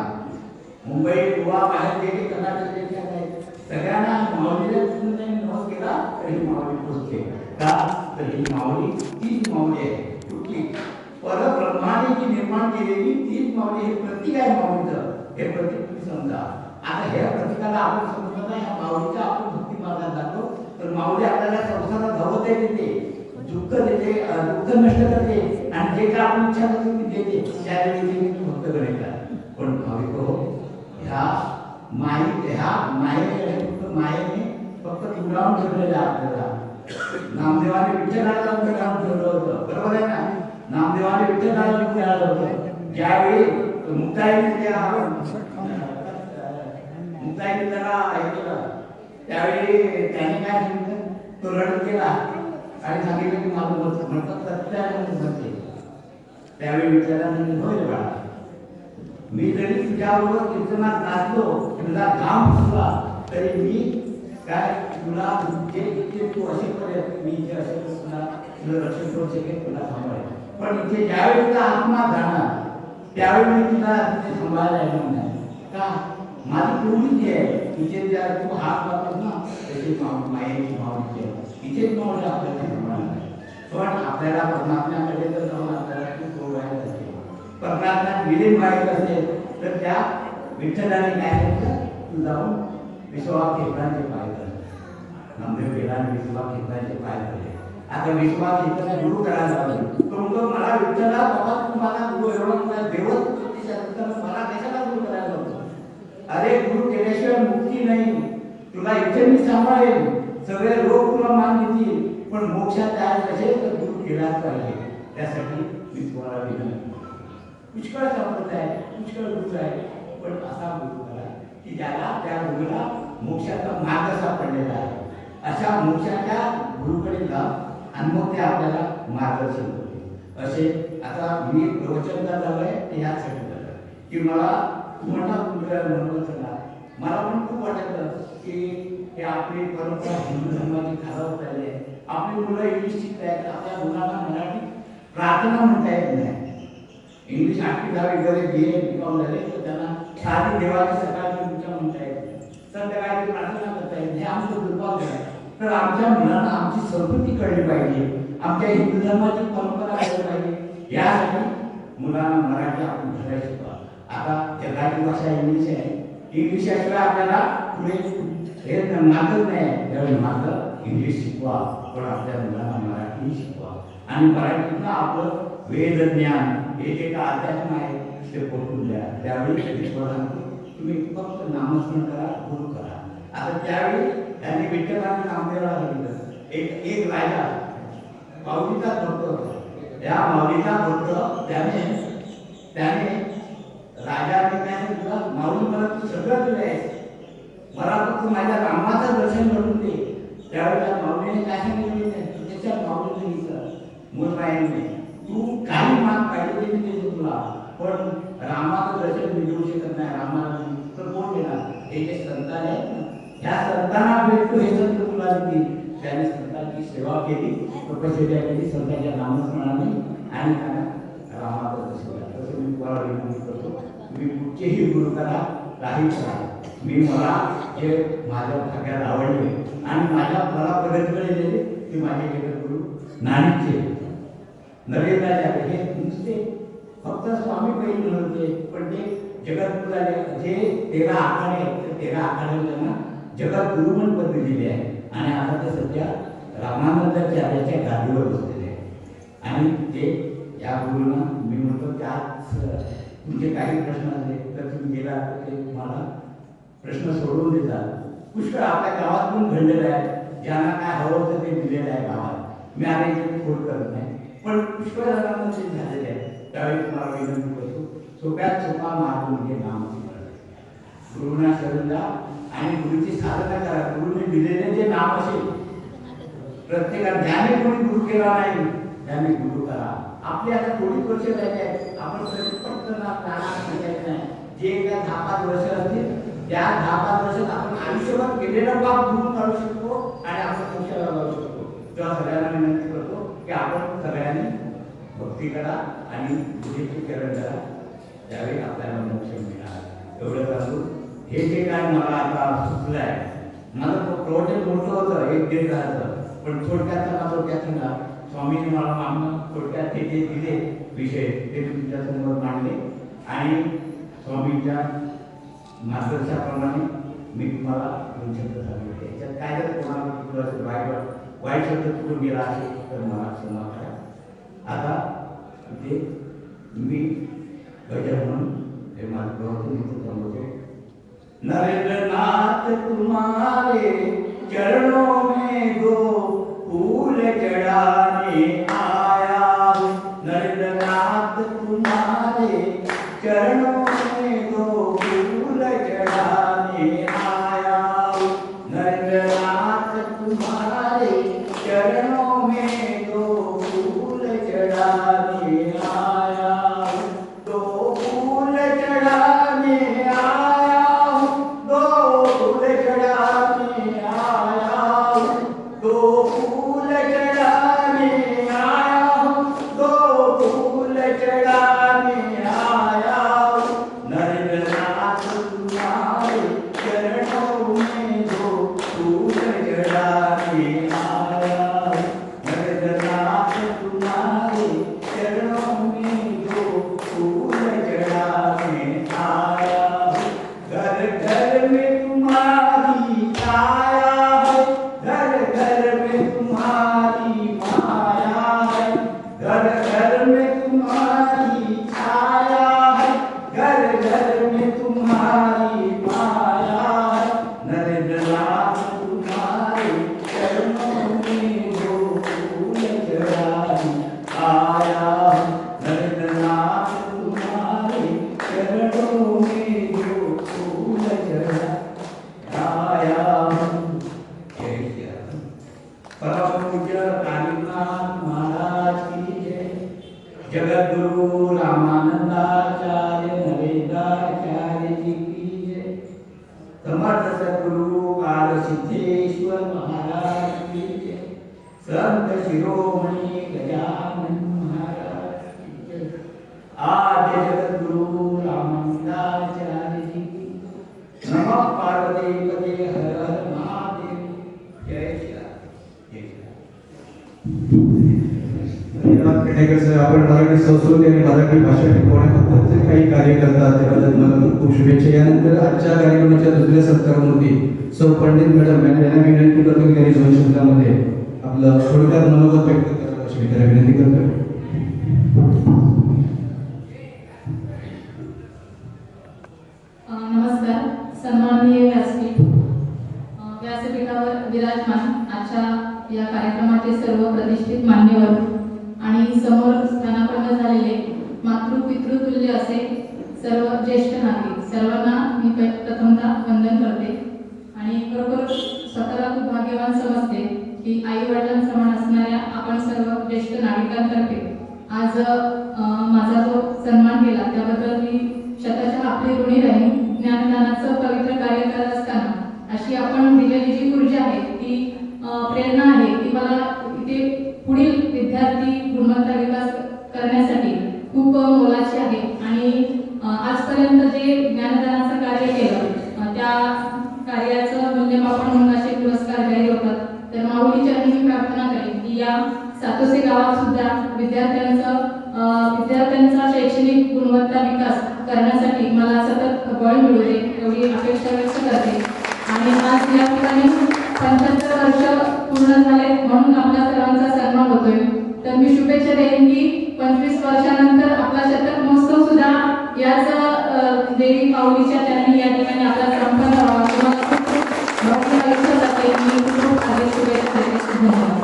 मुंबई किंवा बाहेर जे कर्नाटक देशात आहेत सगळ्यांना माऊलीला नमस केला तरी माऊली पोचते. का तर ही माऊली तीच माऊली आहे. कुठली परब्रह्माने जी निर्माण केलेली तीच माऊली हे प्रतीक आहे माऊलीचं. हे प्रतीक तुम्ही समजा. आता ह्या प्रतीकाला आपण समजत नाही ह्या माऊलीच्या आपण भक्ती मार्गात जातो तर माऊली आपल्याला संसारात धावते देते दुःख देते दुःख नष्ट करते आणि जे काय आपण इच्छा करतो ती देते त्यावेळी भक्त करायचा. पण भाविक हो ह्या मायेने फक्त गुलाम ठेवलेलं आपल्याला. नामदेवाने विठ्ठलाला गुलाम ठेवलं होतं बरोबर आहे ना. नामदेवाने विठ्ठलाला गुलाम होतं. ज्यावेळी मुक्ताईने त्याला ऐकलं त्यावेळी त्याने काय सांगितलं तो रडत गेला आणि सांगितलं की माझं म्हणतात सत्याने म्हणते. त्यावेळी विठ्ठलाने होईल बाळा मी जरी तुझ्याबरोबर कीर्तनात नाचलो तुला घाम फुसला तरी मी काय तुला जे तू असेपर्यंत मी जे असेल तुला रक्षण करू शकेल तुला सांभाळेल. पण इथे ज्यावेळी तुला आत्मा जाणार त्यावेळी मी तुला तिथे सांभाळायला येणार नाही. का माझी प्रवृत्ती आहे इथे ज्या तू हात मारतोस ना त्याची मायेची मावळी इथेच मावळी आपल्याला सांभाळणार आहे. पण आपल्याला परमात्म्याकडे जर जाऊन आपल्याला खूप प्रोवायला असेल परमात्म्यात विलीन व्हायचं असेल तर त्या विठ्ठलाने काय केलं तू जाऊन विश्वास क्षेत्रांचे पाय धरले. नामदेव गेलाने विश्वास क्षेत्रांचे पाय धरले. आता विश्वास क्षेत्राने गुरु करायला लागले. तो म्हणतो मला विठ्ठला बाबा तुम्हाला गुरु एवढा मला देवच मला कशाला गुरु करायला लागतो. अरे गुरु केल्याशिवाय मुक्ती नाही. तुला इथे मी सांभाळेल सगळे लोक तुला मान देतील पण मोक्षात जायचं असेल तर गुरु केलाच पाहिजे. त्यासाठी मी तुम्हाला विनंती पुष्कळ संप्रदाय पुष्कळ गुरु आहे पण असा गुरु करा की ज्याला त्या गुरुला मोक्षाचा मार्ग सापडलेला आहे. अशा मोक्षाच्या गुरुकडे जा आणि मग ते आपल्याला मार्गदर्शन करते. असे आता मी प्रवचन झालंय ते ह्यासाठी झालं की मला म्हणलं चला मला पण खूप वाटतं की हे आपली परंपरा हिंदू धर्माची खालावत राहिली आहे. आपली मुलं इंग्लिश शिकतायत आपल्या मुलांना मराठी प्रार्थना म्हणता येत नाही. इंग्लिश 8वी 10वी वगैरे BA BCom झाले तर त्यांना साधी देवाची सकाळची पूजा म्हणता येते संध्याकाळची प्रार्थना करता येते. हे आमचं दुर्भाग्य आहे. तर आमच्या मुलांना आमची संस्कृती कळली पाहिजे आमच्या हिंदू धर्माची परंपरा कळली पाहिजे. यासाठी मुलांना मराठी आपण घरात शिकवा. आता जगाची भाषा इंग्लिश आहे. इंग्लिशाशिवाय आपल्याला पुढे हे मार्गच नाही. त्यावेळी मार्ग इंग्लिश शिकवा पण आपल्या मुलांना मराठी शिकवा आणि मराठीतनं आपलं वेद ज्ञान हे जे का अध्यात्म आहे ते पोचून द्या. त्यावेळी तुम्ही फक्त नामस्मरण करा गुरु करा. आता त्यावेळी त्यांनी विठ्ठलाने नामदेवाला सांगितलं एक राजा माऊलीचा भक्त होता. त्या माऊलीचा भक्त त्याने राजाने काय सांगितलं माऊली मला तू सगळं दिलंय मला फक्त माझ्या रामाचं दर्शन घडून दे. त्यावेळी त्या माऊलीने काय सांगितलं त्याच्या माऊलीने सांगितलं मूलबाईने तू काही मान पाहिजे ते मी देतो तुला पण रामाचं दर्शन मी देऊ शकत नाही. रामाला तर कोण देणार हे जे संतान आहेत ना ह्या संतांना भेटतो हे संत तुला देतील. त्याने संतांची सेवा केली, तपश्चर्या केली, संतांच्या नामस्मरणाने आणि त्यांना रामाचा दर्शन तसं मी तुम्हाला विनंती करतो. तुम्ही कुठचेही गुरु करा, काही करा, मला जे माझ्या भाग्यात आवडले आणि मला प्रगतीकडे गेले ते माझे जगद्गुरु नाणीचे नरेंद्राचे हे नुसते फक्त स्वामी काही म्हणत होते, पण ते जगद्गुरुला जे 13 आखाडे आहेत, 13 आखाडे त्यांना जगद्गुरु म्हणून पदवी दिली आहे. आणि आता ते सध्या रामानंदाचार्याच्या गादीवर बसलेले आहे. आणि ते या गुरुंना मी म्हणतो त्याच तुमचे काही प्रश्न असले तर तुम्ही गेला तर ते तुम्हाला प्रश्न सोडवून देतात. पुष्कळ आपल्या गावात पण घडलेलं आहे, ज्यांना काय हवं होतं ते दिलेलं आहे गावात. मी आता इथे खोट करत नाही, पण पुष्कळ जणांना ते झालेले आहे. त्यावेळी तुम्हाला विनंती करतो, सोप्यात सोपा मार्ग म्हणजे नामस्मरण. गुरुना शरण जा आणि गुरुची साधना करा. गुरुने दिलेले जे नाम असेल प्रत्येकाला, ज्याने कोणी गुरु केला नाही त्याने गुरु करा. आपली आता थोडी वर्ष राहिली आहे, आपण फक्त नाही. जे काय 10-5 वर्ष असतील त्या 10-5 वर्षात आपण आयुष्यभर केलेलं पाप धुवून काढू शकतो आणि आपण मोक्षाला जाऊ शकतो. तेव्हा सगळ्यांना विनंती करतो की आपण सगळ्यांनी भक्ती करा आणि गुरुचे चरण करा, त्यावेळी आपल्याला मोक्ष मिळणार. एवढं सांगू. हे जे काय मला आता सुचलं आहे, मला तो प्रवचन मोठं होतं 1-1.5 तासाचं, पण थोडक्यात ना स्वामीने मला थोडक्यात ते दिले विषय ते तुमच्या समोर मांडले आणि स्वामींच्या मार्गदर्शनाप्रमाणे मी तुम्हाला 2 शब्द सांगितले. याच्यात काय जर कोणाला वाईट शब्द चुकून गेला असेल तर मला क्षमा करा. आता इथे मी गजर म्हणून हे माझं प्रवचन इथे थांबवतो. नरेंद्रनाथ तुम्हारे चरणों में 2 फूल चढ़ाने आया हूँ. नरेंद्रनाथ तुम्हारे चरणों में 2 फूल चढ़ाने आया हूँ. नरेंद्रनाथ तुम्हारे चरणों में 2 फूल चढ़ाने आया हूँ. 2 फूल चढ़ाने आया हूँ. 2 फूल चढ़ाने आया हूँ. 2 फूल चढ़ाने आया हूँ. 2 फूल चढ़ाने आया हूँ. नरेंद्रनाथ तुम्हारे चरणों में 2 फूल चढ़ाने आया हूँ. नरेंद्रनाथ तुम्हारे चरणों में 2 फूल चढ़ाने आया हूँ. घर घर में तुम्हारी छाया है, घर घर में तुम्हारी माया है. घर घर में तुम्हारी छाया है, घर घर में तुम्हारी माया है. नरेंद्रनाथ तुम्हारे चरणों में 2 फूल चढ़ाने आया हूँ. नरेंद्रनाथ तुम्हारे चरणों में 2 फूल चढ़ाने आया हूँ. परम पूज्य कालीनाथ महाराज की जय. जगद्गुरु रामानंदाचार्य नरेंद्राचार्य जी की जय. समर्थ सद्गुरु कालसिद्धेश्वर महाराज की जय. संत शिरोमणि गजानन महाराज की जय. आद्य जगद्गुरु रामानंदाचार्य जी की जय. नमः पार्वती पते हर हर महादेव. जय श्री राम. जय श्री राम. धन्यवाद पेडणेकर सर. आपण मराठी संस्कृती आणि मराठी भाषा टिकवण्याबद्दल जे काही कार्य करतात त्याबद्दल मला खूप शुभेच्छा. यानंतर आजच्या कार्यक्रमाच्या दुसऱ्या सत्कारामध्ये सौ पंडित मॅडम यांना मी विनंती करतो की त्यांनी 2 शब्दामध्ये आपलं थोडक्यात मनोगत व्यक्त करावं अशी मी त्यांना विनंती करतो. नमस्कार. सन्माननीय व्यासपीठावर विराजमान आजच्या या कार्यक्रमाचे सर्व प्रतिष्ठित मान्यवर आणि समोर स्थानापन्न झालेले मातृपितृतुल्य असे सर्व ज्येष्ठ नागरिक, सर्वांना मी प्रथमतः वंदन करते आणि खरोखर स्वतःला खूप भाग्यवान समजते की आई वडिलांसमान असणाऱ्या आपण सर्व ज्येष्ठ नागरिकांतर्फे आज माझा जो सन्मान केला त्याबद्दल मी शतशः आपली ऋणी राहीन. ज्ञानदानाचं पवित्र कार्य करत असताना अशी आपण दिलेली जी ऊर्जा आहे ती प्रेरणा आहे ती मला ते पुढील विद्यार्थी गुणवत्ता विकास करण्यासाठी खूप मोलाचे आहे आणि आजपर्यंत जे ज्ञानदानाचं कार्य केलं त्या कार्याचं मूल्यमापन म्हणून असे पुरस्कार जाहीर होतात. तर माऊली चरणी मी प्रार्थना करेन की या सातोसे गावात सुद्धा विद्यार्थ्यांचा शैक्षणिक गुणवत्ता विकास करण्यासाठी मला सतत बळ मिळू दे एवढी अपेक्षा व्यक्त करते. आणि आज या ठिकाणी 75 वर्ष पूर्ण झाले म्हणून आपल्या सर्वांचा सन्मान होतोय. तर मी शुभेच्छा देईन की 25 वर्षानंतर आपला शतक महोत्सव सुद्धा याच देवी माऊलीच्या चरणी या ठिकाणी आपला संपन्न व्हावा. तुम्हाला खूप आयुष्य जाते. मी खूप आदेश शुभेच्छा देते. धन्यवाद.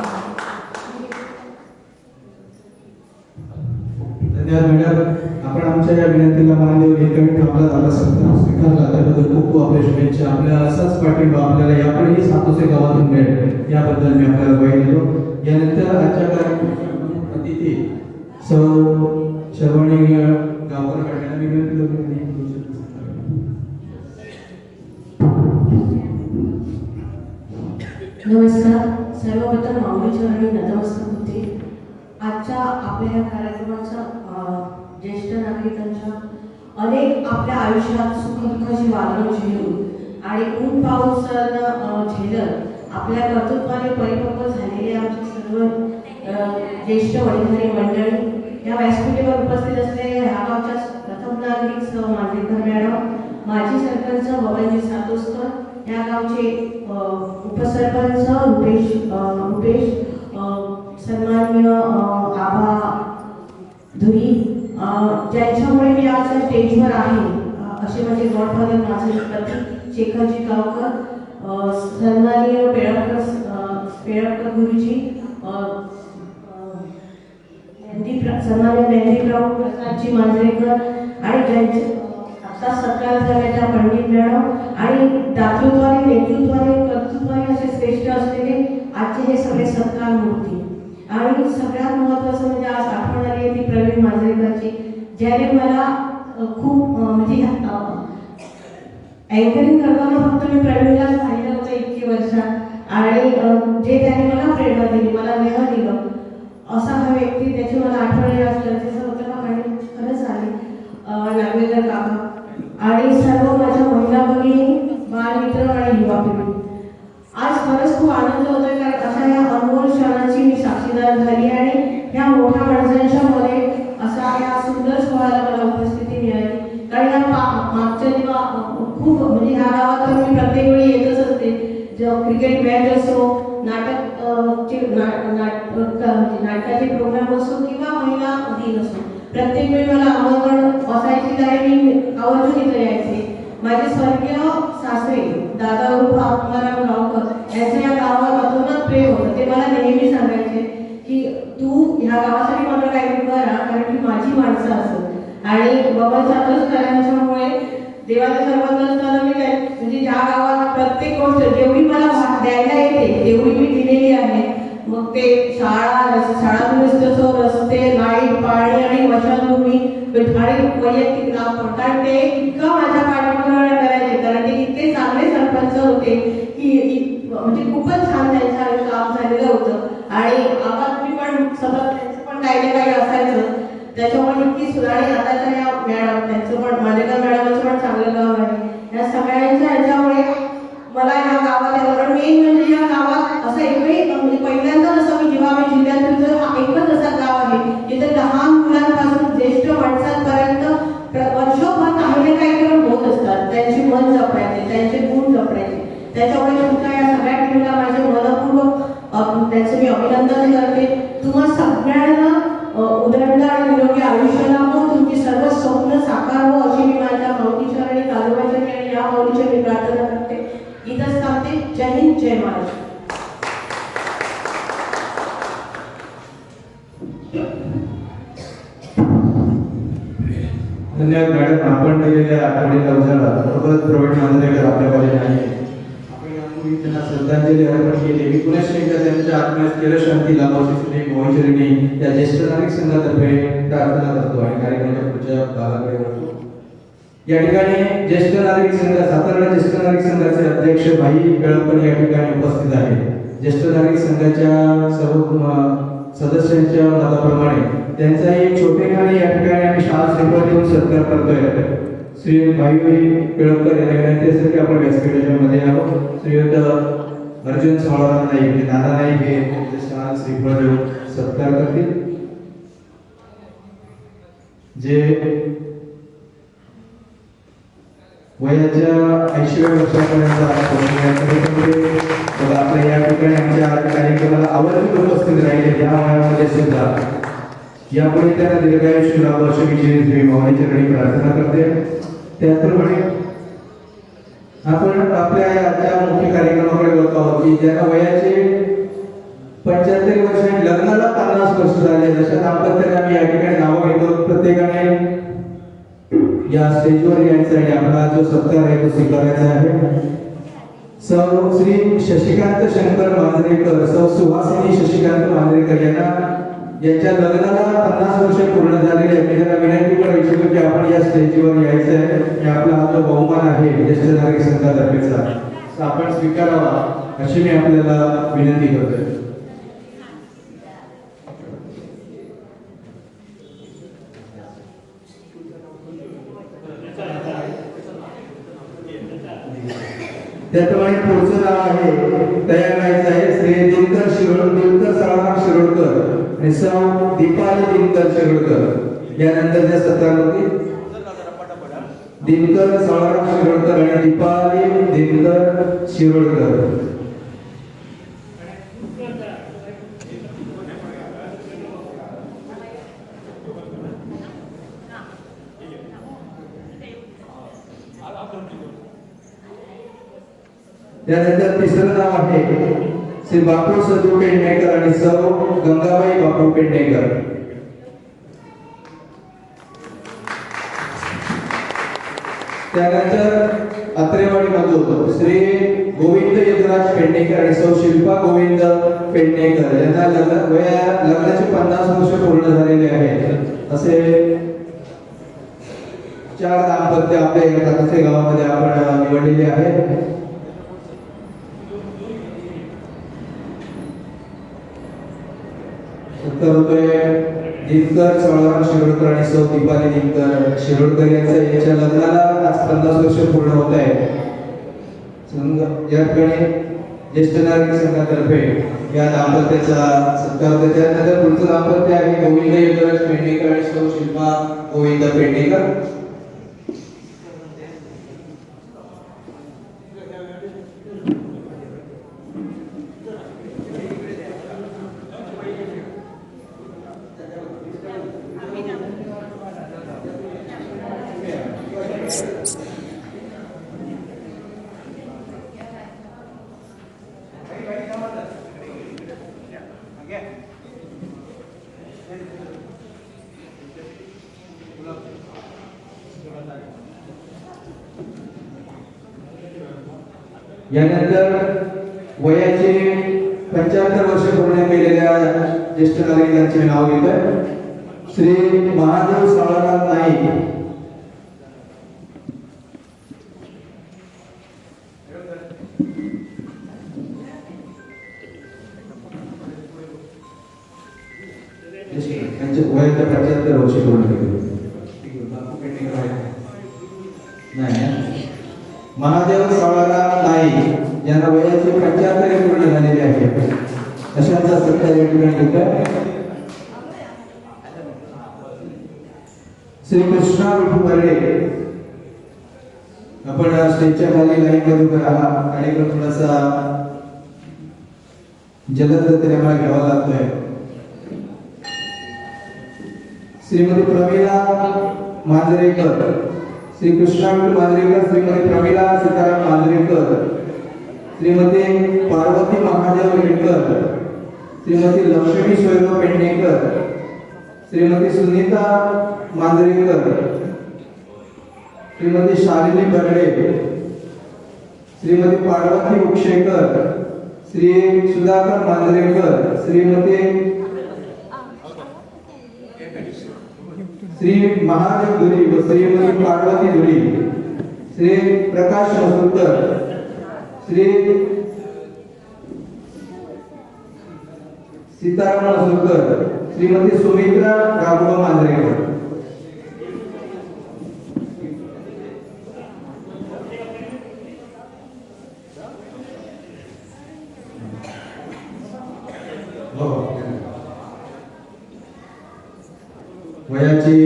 धन्यवाद मॅडम. आपण आमच्या या विनंतीला मान देऊन एक मिनिट आपला आपला सत्कार स्वीकारला त्याबद्दल खूप खूप आपल्या शुभेच्छा. आपल्या असाच पाठिंबा आपल्याला यापुढेही सातोसे गावातून मिळेल याबद्दल मी आपल्याला ग्वाही देतो. यानंतर आजच्या कार्यक्रमात अतिथी सौ शर्वणी गावकर मॅडम विनंती नमस्कार. सर्वप्रथम माऊली चरणी नतमस्तक होते. आजच्या आपल्या या कार्यक्रमाचा ज्येष्ठ नागरिकांच्या अनेक आपल्या आयुष्यात सुखदुःखाची वादळं झेलून आणि ऊन पाऊस झेलत आपल्या कर्तृत्वाने परिपक्व झालेले आमचे सर्व ज्येष्ठ वडीलधारी मंडळी, या व्यासपीठावर उपस्थित असलेल्या ह्या गावच्या प्रथम नागरिक सौ मांजरेकर मॅडम, माजी सरपंच बबनजी सातोसकर, या गावचे उपसरपंच रुपेश सन्माननीय आबा धुरी, ज्यांच्यामुळे मी आज स्टेजवर आहे असे माझे गॉडफादर माझे पती शेखरजी गावकर, सन्माननीय पेळकर गुरुजी, सन्माननीय मेहंदीराव प्रसादजी मांजरेकर आणि ज्यांचे आता सत्कार झाल्याच्या पंडित मॅडम आणि दातृत्वाने नेतृत्वाने कर्तृत्वाने असे श्रेष्ठ असलेले आजचे हे सगळे सत्कार मूर्ती. आणि सगळ्यात महत्त्वाचं म्हणजे आज आठवण आली आहे ती प्रवीण मांजरेकरची, ज्याने मला खूप म्हणजे अँकरिंग करताना फक्त मी प्रवीणलाच पाहिलं होतं इतके वर्षात आणि जे त्याने मला प्रेरणा दिली, मला नेह दिलं, असा हा व्यक्ती, त्याची मला आठवण येत गरजेचं होतं का. आणि खरंच आले नागवेकर काका आणि सर्व माझ्या महिला भगिनी, बालमित्र आणि युवा पिढी. आज खरंच खूप आनंद होतोय कारण अशा या अनमोल क्षणाची मी साक्षीदार झाली आणि ह्या मोठ्या माणसांच्या मध्ये असा या सुंदर सोहळ्याला मला उपस्थिती मिळाली. कारण या मागच्या जेव्हा खूप म्हणजे ह्या गावात तर मी प्रत्येक वेळी येतच असते, जेव्हा क्रिकेट मॅच असो, नाटकाचे प्रोग्राम असो किंवा महिला दिन असो, प्रत्येक वेळी मला आमंत्रण असायची आणि मी आवर्जून इथे यायचे. माझे स्वर्गीय सासरे दादा उर्फ आत्माराम गावकर यांचं या गावावर अतोनात प्रेम होतं. ते मला नेहमी सांगायचे की तू ह्या गावासाठी मला काही करा, कारण की माझी माणसं असत. आणि बाबा सातोसकरांच्यामुळे देवाच्या सर्वांना असताना मी म्हणजे ह्या गावात प्रत्येक गोष्ट जेवढी मला द्यायला येते तेवढी मी दिलेली आहे. मग ते शाळांमध्ये असो, रस्ते, लाईट, पाणी आणि मशानभूमी आणि वैयक्तिक लाभ, कारण ते इतकं माझ्या पाठीमागे करायचे, कारण ते इतके चांगले सरपंच होते की म्हणजे खूपच छान त्यांचं काम झालेलं होतं. आणि आवाज मी पण सतत त्यांचं पण काही ना काही असायचं, त्याच्यामुळे इतकी सुधारणी. आताच्या या मॅडम त्यांचं पण मांजरेकर मॅडमचं पण चांगलं गाव आहे. या सगळ्यांच्या ह्याच्यामुळे मला या गावात यावं. मेन म्हणजे या गावात असं एकही म्हणजे पहिल्यांदा जसं मी जेव्हा आम्ही जिल्ह्यातून हा एकच असा गाव आहे जिथे लहान मुलांपासून ज्येष्ठ माणसांपर्यंत वर्षभर काही ना काही होत असतात, त्यांची मन जपण्याचे, त्यांचे गुण जपण्याचे. त्याच्यामुळे तुमच्या या सगळ्या टीमला माझे मनपूर्वक त्यांचं मी अभिनंदन करते. तुम्हा सगळ्यांना उदंड आणि निरोगी आयुष्य लाभो, तुमची सर्व स्वप्न साकार हो अशी मी माझ्या माऊलीच्या आणि काजोबाच्या आणि या माऊलीच्या मी प्रार्थना करते. इथंच थांबते. जय हिंद, जय महाराष्ट्र. धन्यवाद मॅडम. आपण दिलेल्या आठवणीला उजाळा सोबत प्रवीण मांजरेकर आपल्याकडे नाही. आपण यापूर्वी त्यांना श्रद्धांजली अर्पण केली. मी पुन्हा एकदा त्यांच्या आत्म्यास चिरशांती लाभो अशी श्री मोहिचरणी या ज्येष्ठ नागरिक संघातर्फे प्रार्थना करतो आणि कार्यक्रमाच्या पुढच्या भागाकडे वळतो. या ठिकाणी ज्येष्ठ नागरिक संघ सातारा ज्येष्ठ नागरिक संघाचे अध्यक्ष भाई बेळंकर या ठिकाणी उपस्थित आहेत. ज्येष्ठ नागरिक संघाच्या सर्व सदस्यांच्या मताप्रमाणे त्यांचा एक छोटेखानी या ठिकाणी आम्ही शाल श्रीफळ देऊन सत्कार करतोय. श्री भाई पिळकर यांना विनंती असेल की आपण व्यासपीठाच्या मध्ये यावं. श्रीयुत अर्जुन सोळाराम नाईक म्हणजे दादा नाईक हे त्यांचे शाल श्रीफळ देऊन सत्कार करतील. जे वयाच्या 80व्या वर्षापर्यंत आपल्या या ठिकाणी आमच्या कार्यक्रमाला आवर्जून उपस्थित राहिले. या वयामध्ये सुद्धा यापुढे त्यांना दीर्घायुष्य लाभो अशी मी श्री भवानीचरणी प्रार्थना करते. त्याचप्रमाणे आपण आपल्या आजच्या मुख्य कार्यक्रमाकडे बोलत आहोत की ज्यांना वयाचे 75 वर्ष आणि लग्नाला 50 वर्ष झाले अशा दाम्पत्याला आम्ही या ठिकाणी नावं घेतो. प्रत्येकाने या स्टेजवर यायचं आणि आपला जो सत्कार आहे तो स्वीकारायचा आहे. सौ श्री शशिकांत शंकर मांजरेकर, सौ सुहासिनी शशिकांत मांजरेकर यांना यांच्या लग्नाला 50 वर्ष पूर्ण झालेले आहे. मी त्यांना विनंती करू इच्छितो की आपण या स्टेजवर यायचं आहे आणि आपला हा जो बहुमान आहे ज्येष्ठ नागरिक संघातर्फेचा आपण स्वीकारावा अशी मी आपल्याला विनंती करतोय. त्याप्रमाणे पुढचं नाव आहे तयार करायचं आहे श्री दिनकर साळाराम शिरोडकर आणि सौ दीपाली दिनकर शिरोडकर. यानंतरच्या सत्रामध्ये दिनकर साळाराम शिरोडकर आणि दीपाली दिनकर शिरोडकर. त्यानंतर तिसरं नाव आहे श्री बापू सजू पेडणेकर आणि सौ गंगाबाई बापू पेडणेकर. त्यानंतर अत्रेवाडी मधून श्री गोविंद यदुराज पेडणेकर आणि सौ शिल्पा गोविंद पेडणेकर यांना लग्नाचे 50 वर्ष पूर्ण झालेले आहेत. असे 4 दाम्पत्य आपल्या या कातसे गावामध्ये आपण निवडलेले आहेत. दिनकर साळाराम शिरोडकर आणि सौ दीपाली दिनकर शिरोडकर यांच्या लग्नाला आज 50 वर्ष पूर्ण होत आहे. या ठिकाणी ज्येष्ठ नागरिक संघातर्फे या दाम्पत्याचा सत्कार होतो. त्यानंतर पुढचं दाम्पत्य आहे गोविंद यदुराज पेडणेकर आणि सौ शिल्पा गोविंद पेडणेकर. यानंतर वयाचे 75 वर्ष पूर्ण केलेल्या ज्येष्ठ नागरिकांचे नाव घेतोय. श्री महादेव साळाराम नाईक, यांचे वयाच्या 75 वर्ष पूर्ण केले. महादेव साळाराम नाईक यांना वयाचे 75 पूर्ण झालेले आहेत. अशांचा सत्कार या ठिकाणी होतोय. श्री कृष्णा विठू बर्डे, आपण स्टेजच्या खाली लाईन मध्ये उभे राहा. कार्यक्रम थोडासा जलद गतीने आम्हाला घ्यावा लागतोय. श्रीमती प्रमिला मांजरेकर, श्री कृष्णा विठू मांजरेकर, श्रीमती प्रमिला सीताराम मांजरेकर, श्रीमती पार्वती महादेव पेडणेकर, श्रीमती लक्ष्मी स्वयंभू पेडणेकर, श्रीमती सुनीता मांजरेकर, श्रीमती शालिनी बर्डे, श्रीमती पार्वती उक्षेकर, श्री सुधाकर मांजरेकर, श्रीमती श्री महादेव धुरी व श्रीमती पार्वती धुरी, श्री प्रकाश मसूरकर, श्री सीताराम मसूरकर, श्रीमती सुमित्रा राघव मांजरेकर. वयाची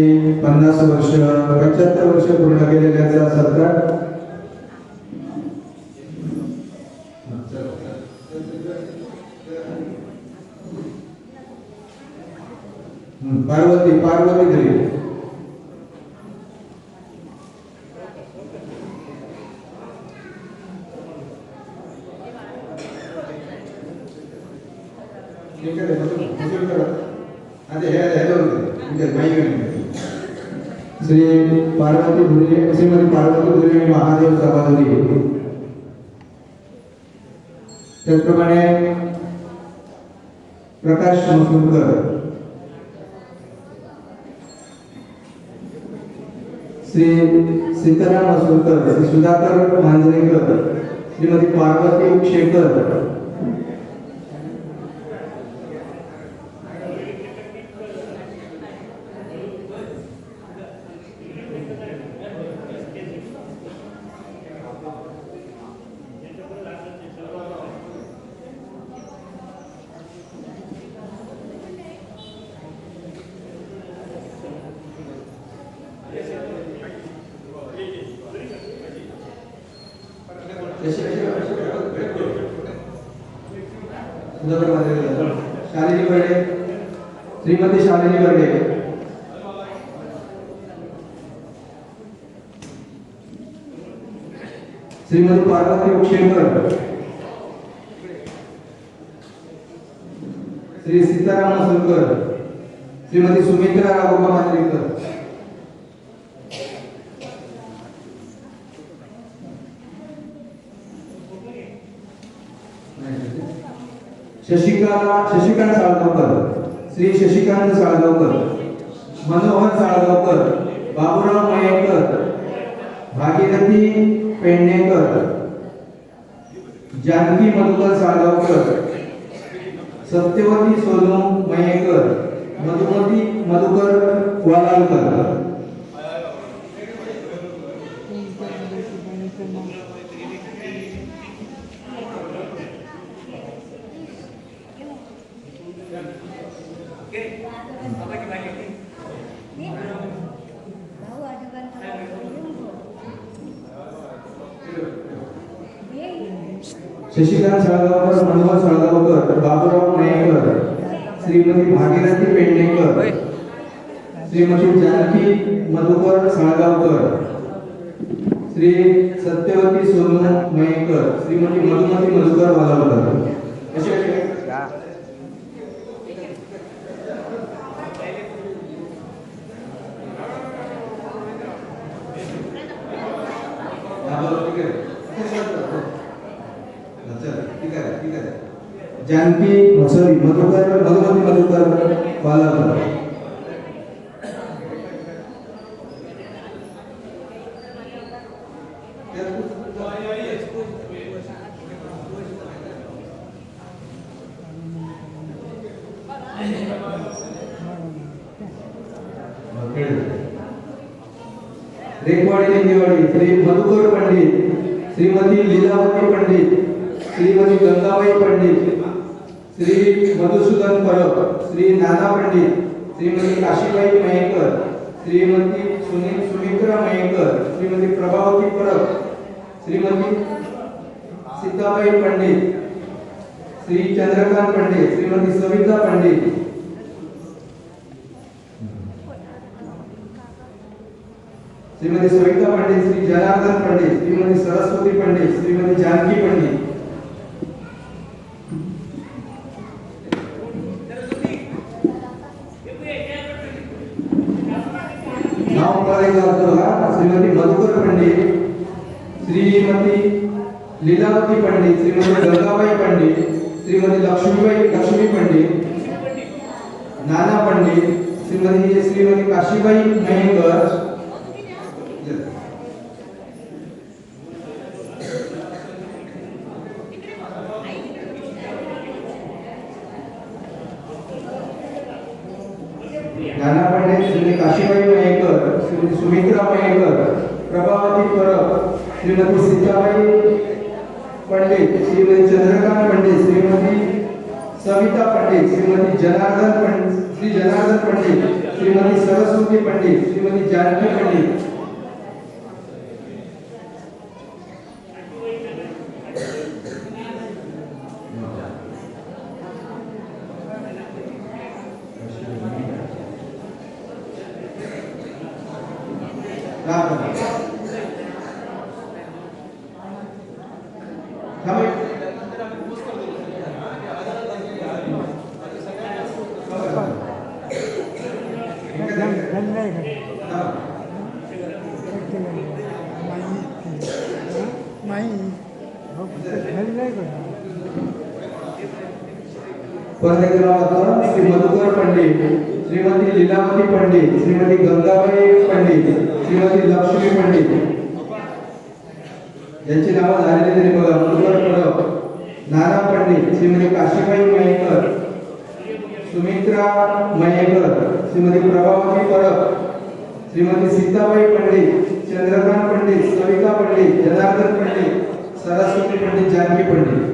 50 वर्ष 75 वर्ष पूर्ण केलेल्याचा सत्कार. पार्वती धरी. श्रीमती पार्वती धुरे महादेव सभाधुरी. त्याचप्रमाणे प्रकाश मसूरकर, श्री सीताराम मसूरकर, श्री सुधाकर मांजरेकर, श्रीमती पार्वती उपशेकर. शालिनी बर्डे, श्रीमती शालिनी बर्डे. श्रीमती पार्वती उपशेकर, श्री सीताराम मसूरकर, श्रीमती सुमित्रा राघव मांजरेकर. शशिकांत साळगावकर, श्री शशिकांत साळगावकर, मनोहर साळगावकर, बाबूराव मयेकर, भागीरथी पेडणेकर, जानकी मधुकर साळगावकर, सत्यवती सोनू मयेकर, मधुमती मधुकर वालालकर. शशिकांत साळगावकर, मनोहर साळगावकर, बाबूराव मयेकर, श्रीमती भागीरथी पेडणेकर, श्रीमती जानकी मधुकर साळगावकर, श्री सत्यवती सोनू मयेकर, श्रीमती मधुमती मधुकर वालावकर. जानकी मधुकर मधुमती मधुकर वालावकर. रेखवाडी लिंगेवाडी, श्री मधुकर पंडित, श्रीमती लीलावती पंडित, श्रीमती गंगाबाई पंडित, श्री मधुसूदन परब, श्री नाना पंडित, श्रीमती काशीबाई मयेकर, श्रीमती सुमित्रा मयेकर, श्रीमती प्रभावती परब, श्रीमती सीताबाई पंडित, श्री चंद्रकांत पंडित, श्रीमती सविता पंडित, श्रीमती सविता पंडित, श्री जनार्दन पंडित, श्रीमती सरस्वती पंडित, श्रीमती जानकी पंडित. श्रीमती मधुकर पंडित, श्रीमती लीलावती पंडित, श्रीमती गंगाबाई पंडित, श्रीमती लक्ष्मी पंडित, नाना पंडित, श्रीमती काशीबाई मयेकर. श्रीमती काशीबाई मयेकर, श्रीमती सुमित्रा मयेकर, प्रभावती परब, श्रीमती सीताबाई पंडित, श्रीमती चंद्रकांत पंडित, श्रीमती सविता पंडित, श्रीमती श्री जनार्दन पंडित, श्रीमती सरस्वती पंडित, श्रीमती जानकी पंडित, श्री मधुकर पंडित, श्रीमती लीलावती पंडित, श्रीमती गंगाबाई पंडित, श्रीमती लक्ष्मी पंडित यांची नावं झालेली तरी बघा. मधुकर परब, नाना पंडित, श्रीमती काशीबाई मयेकर, सुमित्रा मयेकर, श्रीमती प्रभावती परब, श्रीमती सीताबाई पंडित, चंद्रकांत पंडित, सविता पंडित, जनार्दन पंडित, सरस्वती पंडित, जानकी पंडित.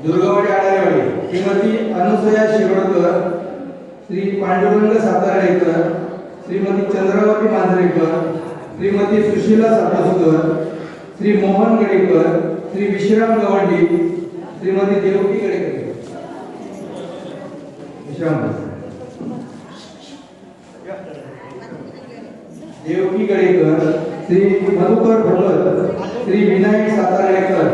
दुर्गावाडी आडारेवाडी, श्रीमती अनुसया शिरोडकर, श्री पांडुरंग सातार्डेकर, श्रीमती चंद्रावती मांजरेकर, श्रीमती सुशीला सातोसकर, श्री मोहन गडेकर, श्री विश्राम गवंडी, श्रीमती देवकी गडेकर, देवकी गडेकर, श्री मधुकर भगत, श्री विनायक सातार्डेकर,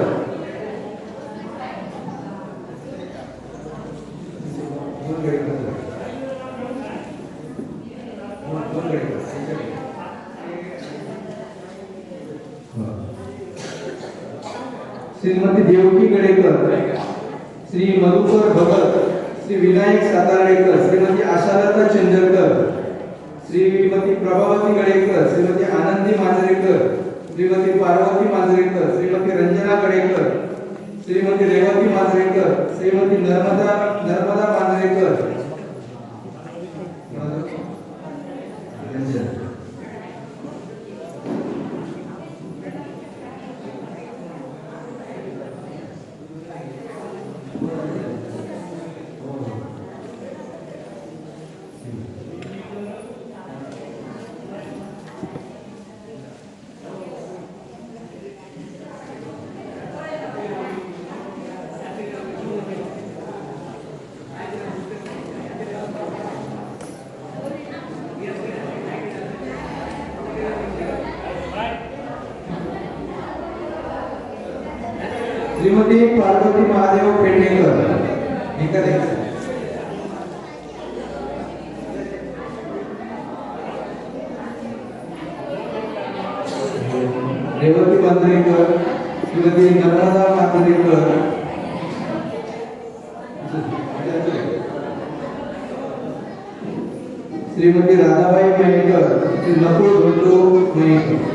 श्रीमती देवकी गडेकर, श्री मधुकर भगत, श्री विनायक सातार्डेकर, श्रीमती आशालता चंदरकर, श्रीमती प्रभावती गडेकर, श्रीमती आनंदी मांजरेकर, श्रीमती पार्वती मांजरेकर, श्रीमती रंजना गडेकर, श्रीमती रेवती मांजरेकर, श्रीमती नर्मदा मांजरेकर, श्रीमती पार्वती महादेव पेडणेकर, रेवती मांजरेकर, श्रीमती नर्मदा मांजरेकर, श्रीमती राधाबाई मयेकर, श्री नकुळ धोंडो मयेकर.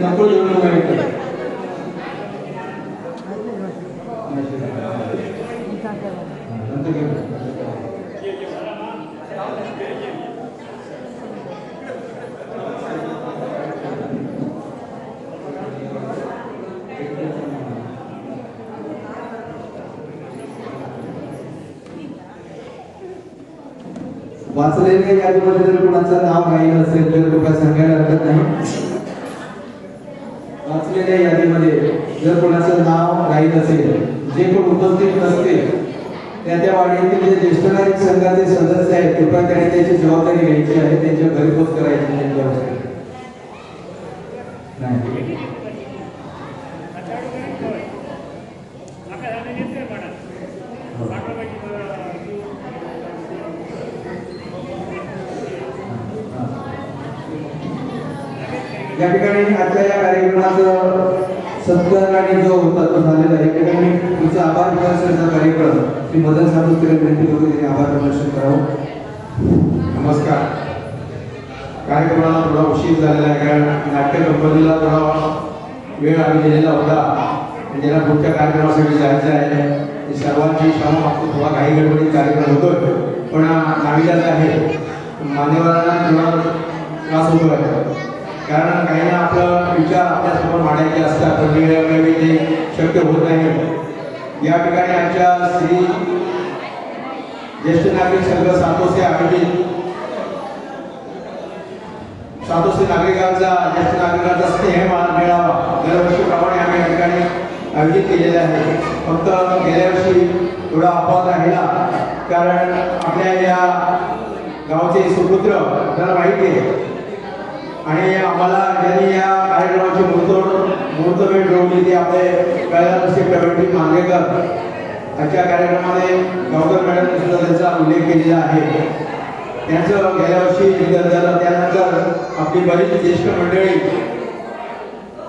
नको घेऊन वाचलेल्या यादीमध्ये जर कुणाचं नाव राहिलं असेल तर कृपया सांगायला हरकत नाही. वाचलेल्या यादीमध्ये जर कुणाचं नाव राहिलं असेल, जे कोण उपस्थित नसतील त्या वाडीतील जे ज्येष्ठ नागरिक संघाचे सदस्य आहेत कृपया त्यांनी त्याची जबाबदारी घ्यायची आहे, त्यांच्या घरी पोच करायची त्यांच्या नाही. या ठिकाणी आजच्या या कार्यक्रमाचं सत्कार आणि जो होता तो झालेला आहे. या ठिकाणी तुमचा आभार प्रदर्शनाचा कार्यक्रम श्री मदन सातोसकर विनंती करून त्यांनी आभार प्रदर्शन करावं. नमस्कार. कार्यक्रमाला थोडा उशीर झालेला आहे कारण नाट्य कंपनीला थोडा वेळ आम्ही दिलेला होता आणि त्याला पुढच्या कार्यक्रमासाठी जायचं आहे. सर्वांची क्षमा मागतो, थोडा काही गडबडीत कार्यक्रम होतोय पण नाविलाज आहे. मान्यवरांना थोडा त्रास होतो आहे कारण काही ना आपलं विचार आपल्यासमोर मांडायचे असतात पण वेळोवेळी ते शक्य होत नाही. या ठिकाणी आमच्या श्री ज्येष्ठ नागरिक संघ सातोसे आयोजित सातोसे नागरिकांचा ज्येष्ठ नागरिकांचा स्नेह मेळावा दरवर्षीप्रमाणे आम्ही या ठिकाणी आयोजित केलेला आहे. फक्त गेल्या वर्षी थोडा अपवाद राहिला कारण आपल्या या गावचे सुपुत्र आपल्याला माहिती आहे आणि आम्हाला ज्यांनी या कार्यक्रमाची मुहूर्तमेढ रोवली ती आपले कैलासवासी प्रवीण मांजरेकर आजच्या कार्यक्रमामध्ये गावकर मॅडम सुद्धा त्यांचा उल्लेख केलेला आहे. त्यांचं गेल्या वर्षी निधन झालं. त्यानंतर आपली बरीच ज्येष्ठ मंडळी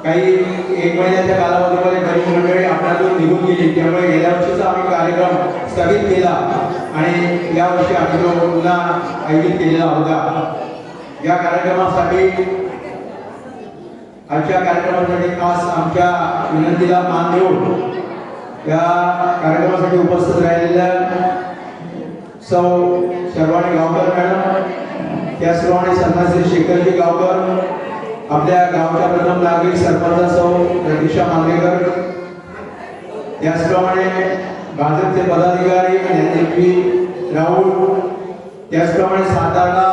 काही 1 महिन्याच्या कालावधीमध्ये बरीच मंडळी आपल्यातून निघून गेली. त्यामुळे गेल्या वर्षीचा आम्ही कार्यक्रम स्थगित केला आणि यावर्षी आम्ही तो पुन्हा आयोजित केलेला होता. या कार्यक्रमासाठी आजच्या कार्यक्रमासाठी खास आमच्या विनंतीला मान देऊन या कार्यक्रमासाठी उपस्थित राहिलेल्या सौ सर्वाणी गावकर मॅडम, त्याचप्रमाणे सन्मानश्री शेखरजी गावकर, आपल्या गावच्या प्रथम नागरिक सरपंच सौ प्रतीक्षा मांजरेकर, त्याचप्रमाणे भाजपचे पदाधिकारी ज्ञानेश्वरी राऊळ, त्याचप्रमाणे सातारा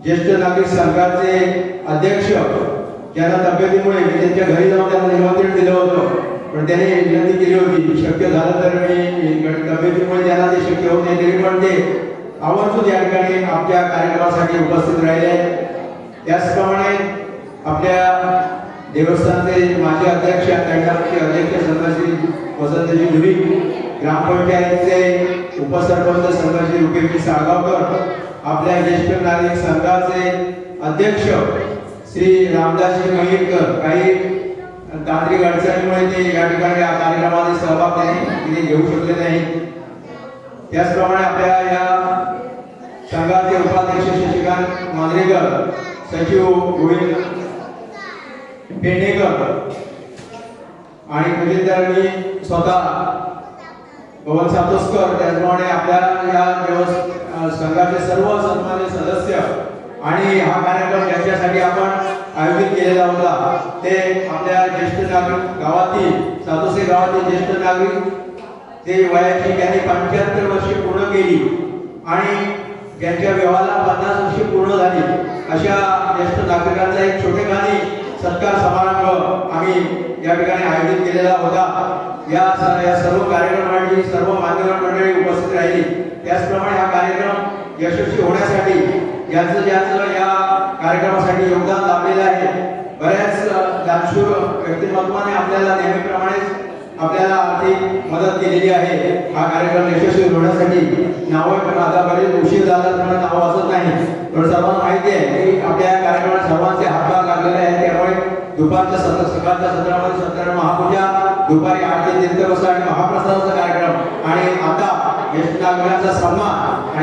ज्येष्ठ नागरिक संघाचे अध्यक्ष ज्यांना तब्येतीमुळे मी त्यांच्या घरी जाऊन त्यांना निमंत्रण दिलं होतं पण त्यांनी विनंती केली होती शक्य झालं तर मी तब्येतीमुळे त्यांना ते शक्य होत नाही तरी पण ते आवर्जून या ठिकाणी आपल्या कार्यक्रमासाठी उपस्थित राहिले. त्याचप्रमाणे आपल्या देवस्थानचे माजी अध्यक्ष त्यांच्याचे अध्यक्ष संघश्री वसंतजी धुरी, ग्रामपंचायतचे उपसरपंच संघश्री रुपेशजी साळगावकर, आपल्या ज्येष्ठ नागरिक संघाचे अध्यक्ष श्री रामदासजी महेकर काही तांत्रिक अडचणीमुळे ते या ठिकाणी या कार्यक्रमामध्ये सहभाग त्यांनी घेऊ शकले नाही. त्याचप्रमाणे आपल्या या संघाचे उपाध्यक्ष शशिकांत मांजरेकर, सचिव गोविंद पेंडेकर आणि खजिनदार मी स्वतः पवन सातोसकर, त्याचप्रमाणे आपल्या या संघाचे सर्व सन्मान्य सदस्य आणि हा कार्यक्रम ज्याच्यासाठी आपण आयोजित केलेला होता ते आपल्या ज्येष्ठ नागरिक गावातील सातोसे गावातील ज्येष्ठ नागरिक ते वयाची ज्यांनी 75 वर्षे पूर्ण केली आणि ज्यांच्या विवाहाला 50 वर्षे पूर्ण झाली अशा ज्येष्ठ नागरिकांचा एक छोटेखानी सत्कार समारंभ आम्ही या ठिकाणी आयोजित केलेला होता. या सर्व कार्यक्रमासाठी सर्व मान्यवर मंडळी उपस्थित राहिली. त्याचप्रमाणे हा कार्यक्रम यशस्वी होण्यासाठी ज्यांचं या कार्यक्रमासाठी योगदान लाभलेलं आहे बऱ्याच दानशूर व्यक्तिमत्वाने आपल्याला नेहमीप्रमाणेच आपल्याला आर्थिक मदत केलेली आहे. हा कार्यक्रम यशस्वी होण्यासाठी नावं आता बरेच उशीर झाला तर नाव वाचत नाही पण सर्वांना माहिती आहे की आपल्या कार्यक्रमात सर्वांचे हातभार लागलेले आहेत. त्यामुळे दुपारच्या सकाळच्या सत्रामध्ये सत्यनारायण महापूजा, दुपारी 8 ते 13 वाजता आणि महाप्रसादाचा कार्यक्रम आणि आता ज्येष्ठ नागरिकांचा सन्मान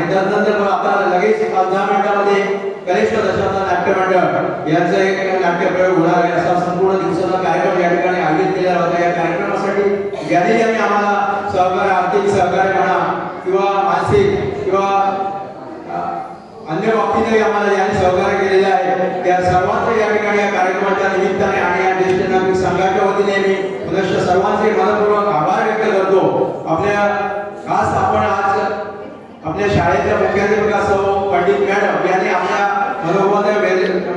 आणि त्यानंतर मग आता लगेच 5-10 मिनिटांमध्ये कनिष्ठ दशावतार नाट्य मंडळ यांचं एक नाट्य प्रयोग होणार आहे. असा संपूर्ण दिवसाचा कार्यक्रम या ठिकाणी आयोजित केला होता. या कार्यक्रमासाठी ज्यांनी ज्यांनी आम्हाला सहकार्य, आर्थिक सहकार्य म्हणा किंवा मानसिक किंवा अन्य बाबतीतही आम्हाला ज्यांनी सहकार्य केलेले आहे त्या सर्वांचं या ठिकाणी या कार्यक्रमाच्या निमित्ताने आणि या ज्येष्ठ नागरिक संघाच्या वतीने मी पुनश्च सर्वांचे मनपूर्वक आभार व्यक्त करतो. आपल्या खास आपण आज आपल्या शाळेच्या मुख्याध्यापिकासह पंडित मॅडम यांनी आपल्या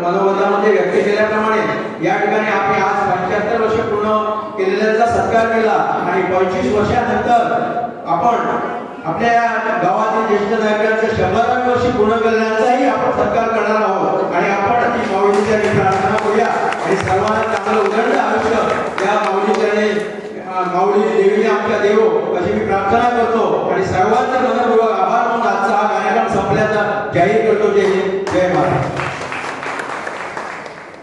मनोगतामध्ये व्यक्त केल्याप्रमाणे या ठिकाणी आपण आज 75 वर्ष पूर्ण केलेल्याचा सत्कार केला आणि 25 वर्षानंतर आपण आपल्या गावातील ज्येष्ठ नागरिकांचे 100व्या वर्षी पूर्ण करण्याचाही आपण सत्कार करणार आहोत. आणि आपण ती माऊलीच्या प्रार्थना करूया आणि सर्वांना चांगलं उदंड आयुष्य या माऊलीच्या माऊली देवीने आमच्या देव अशी मी प्रार्थना करतो आणि सर्वांचे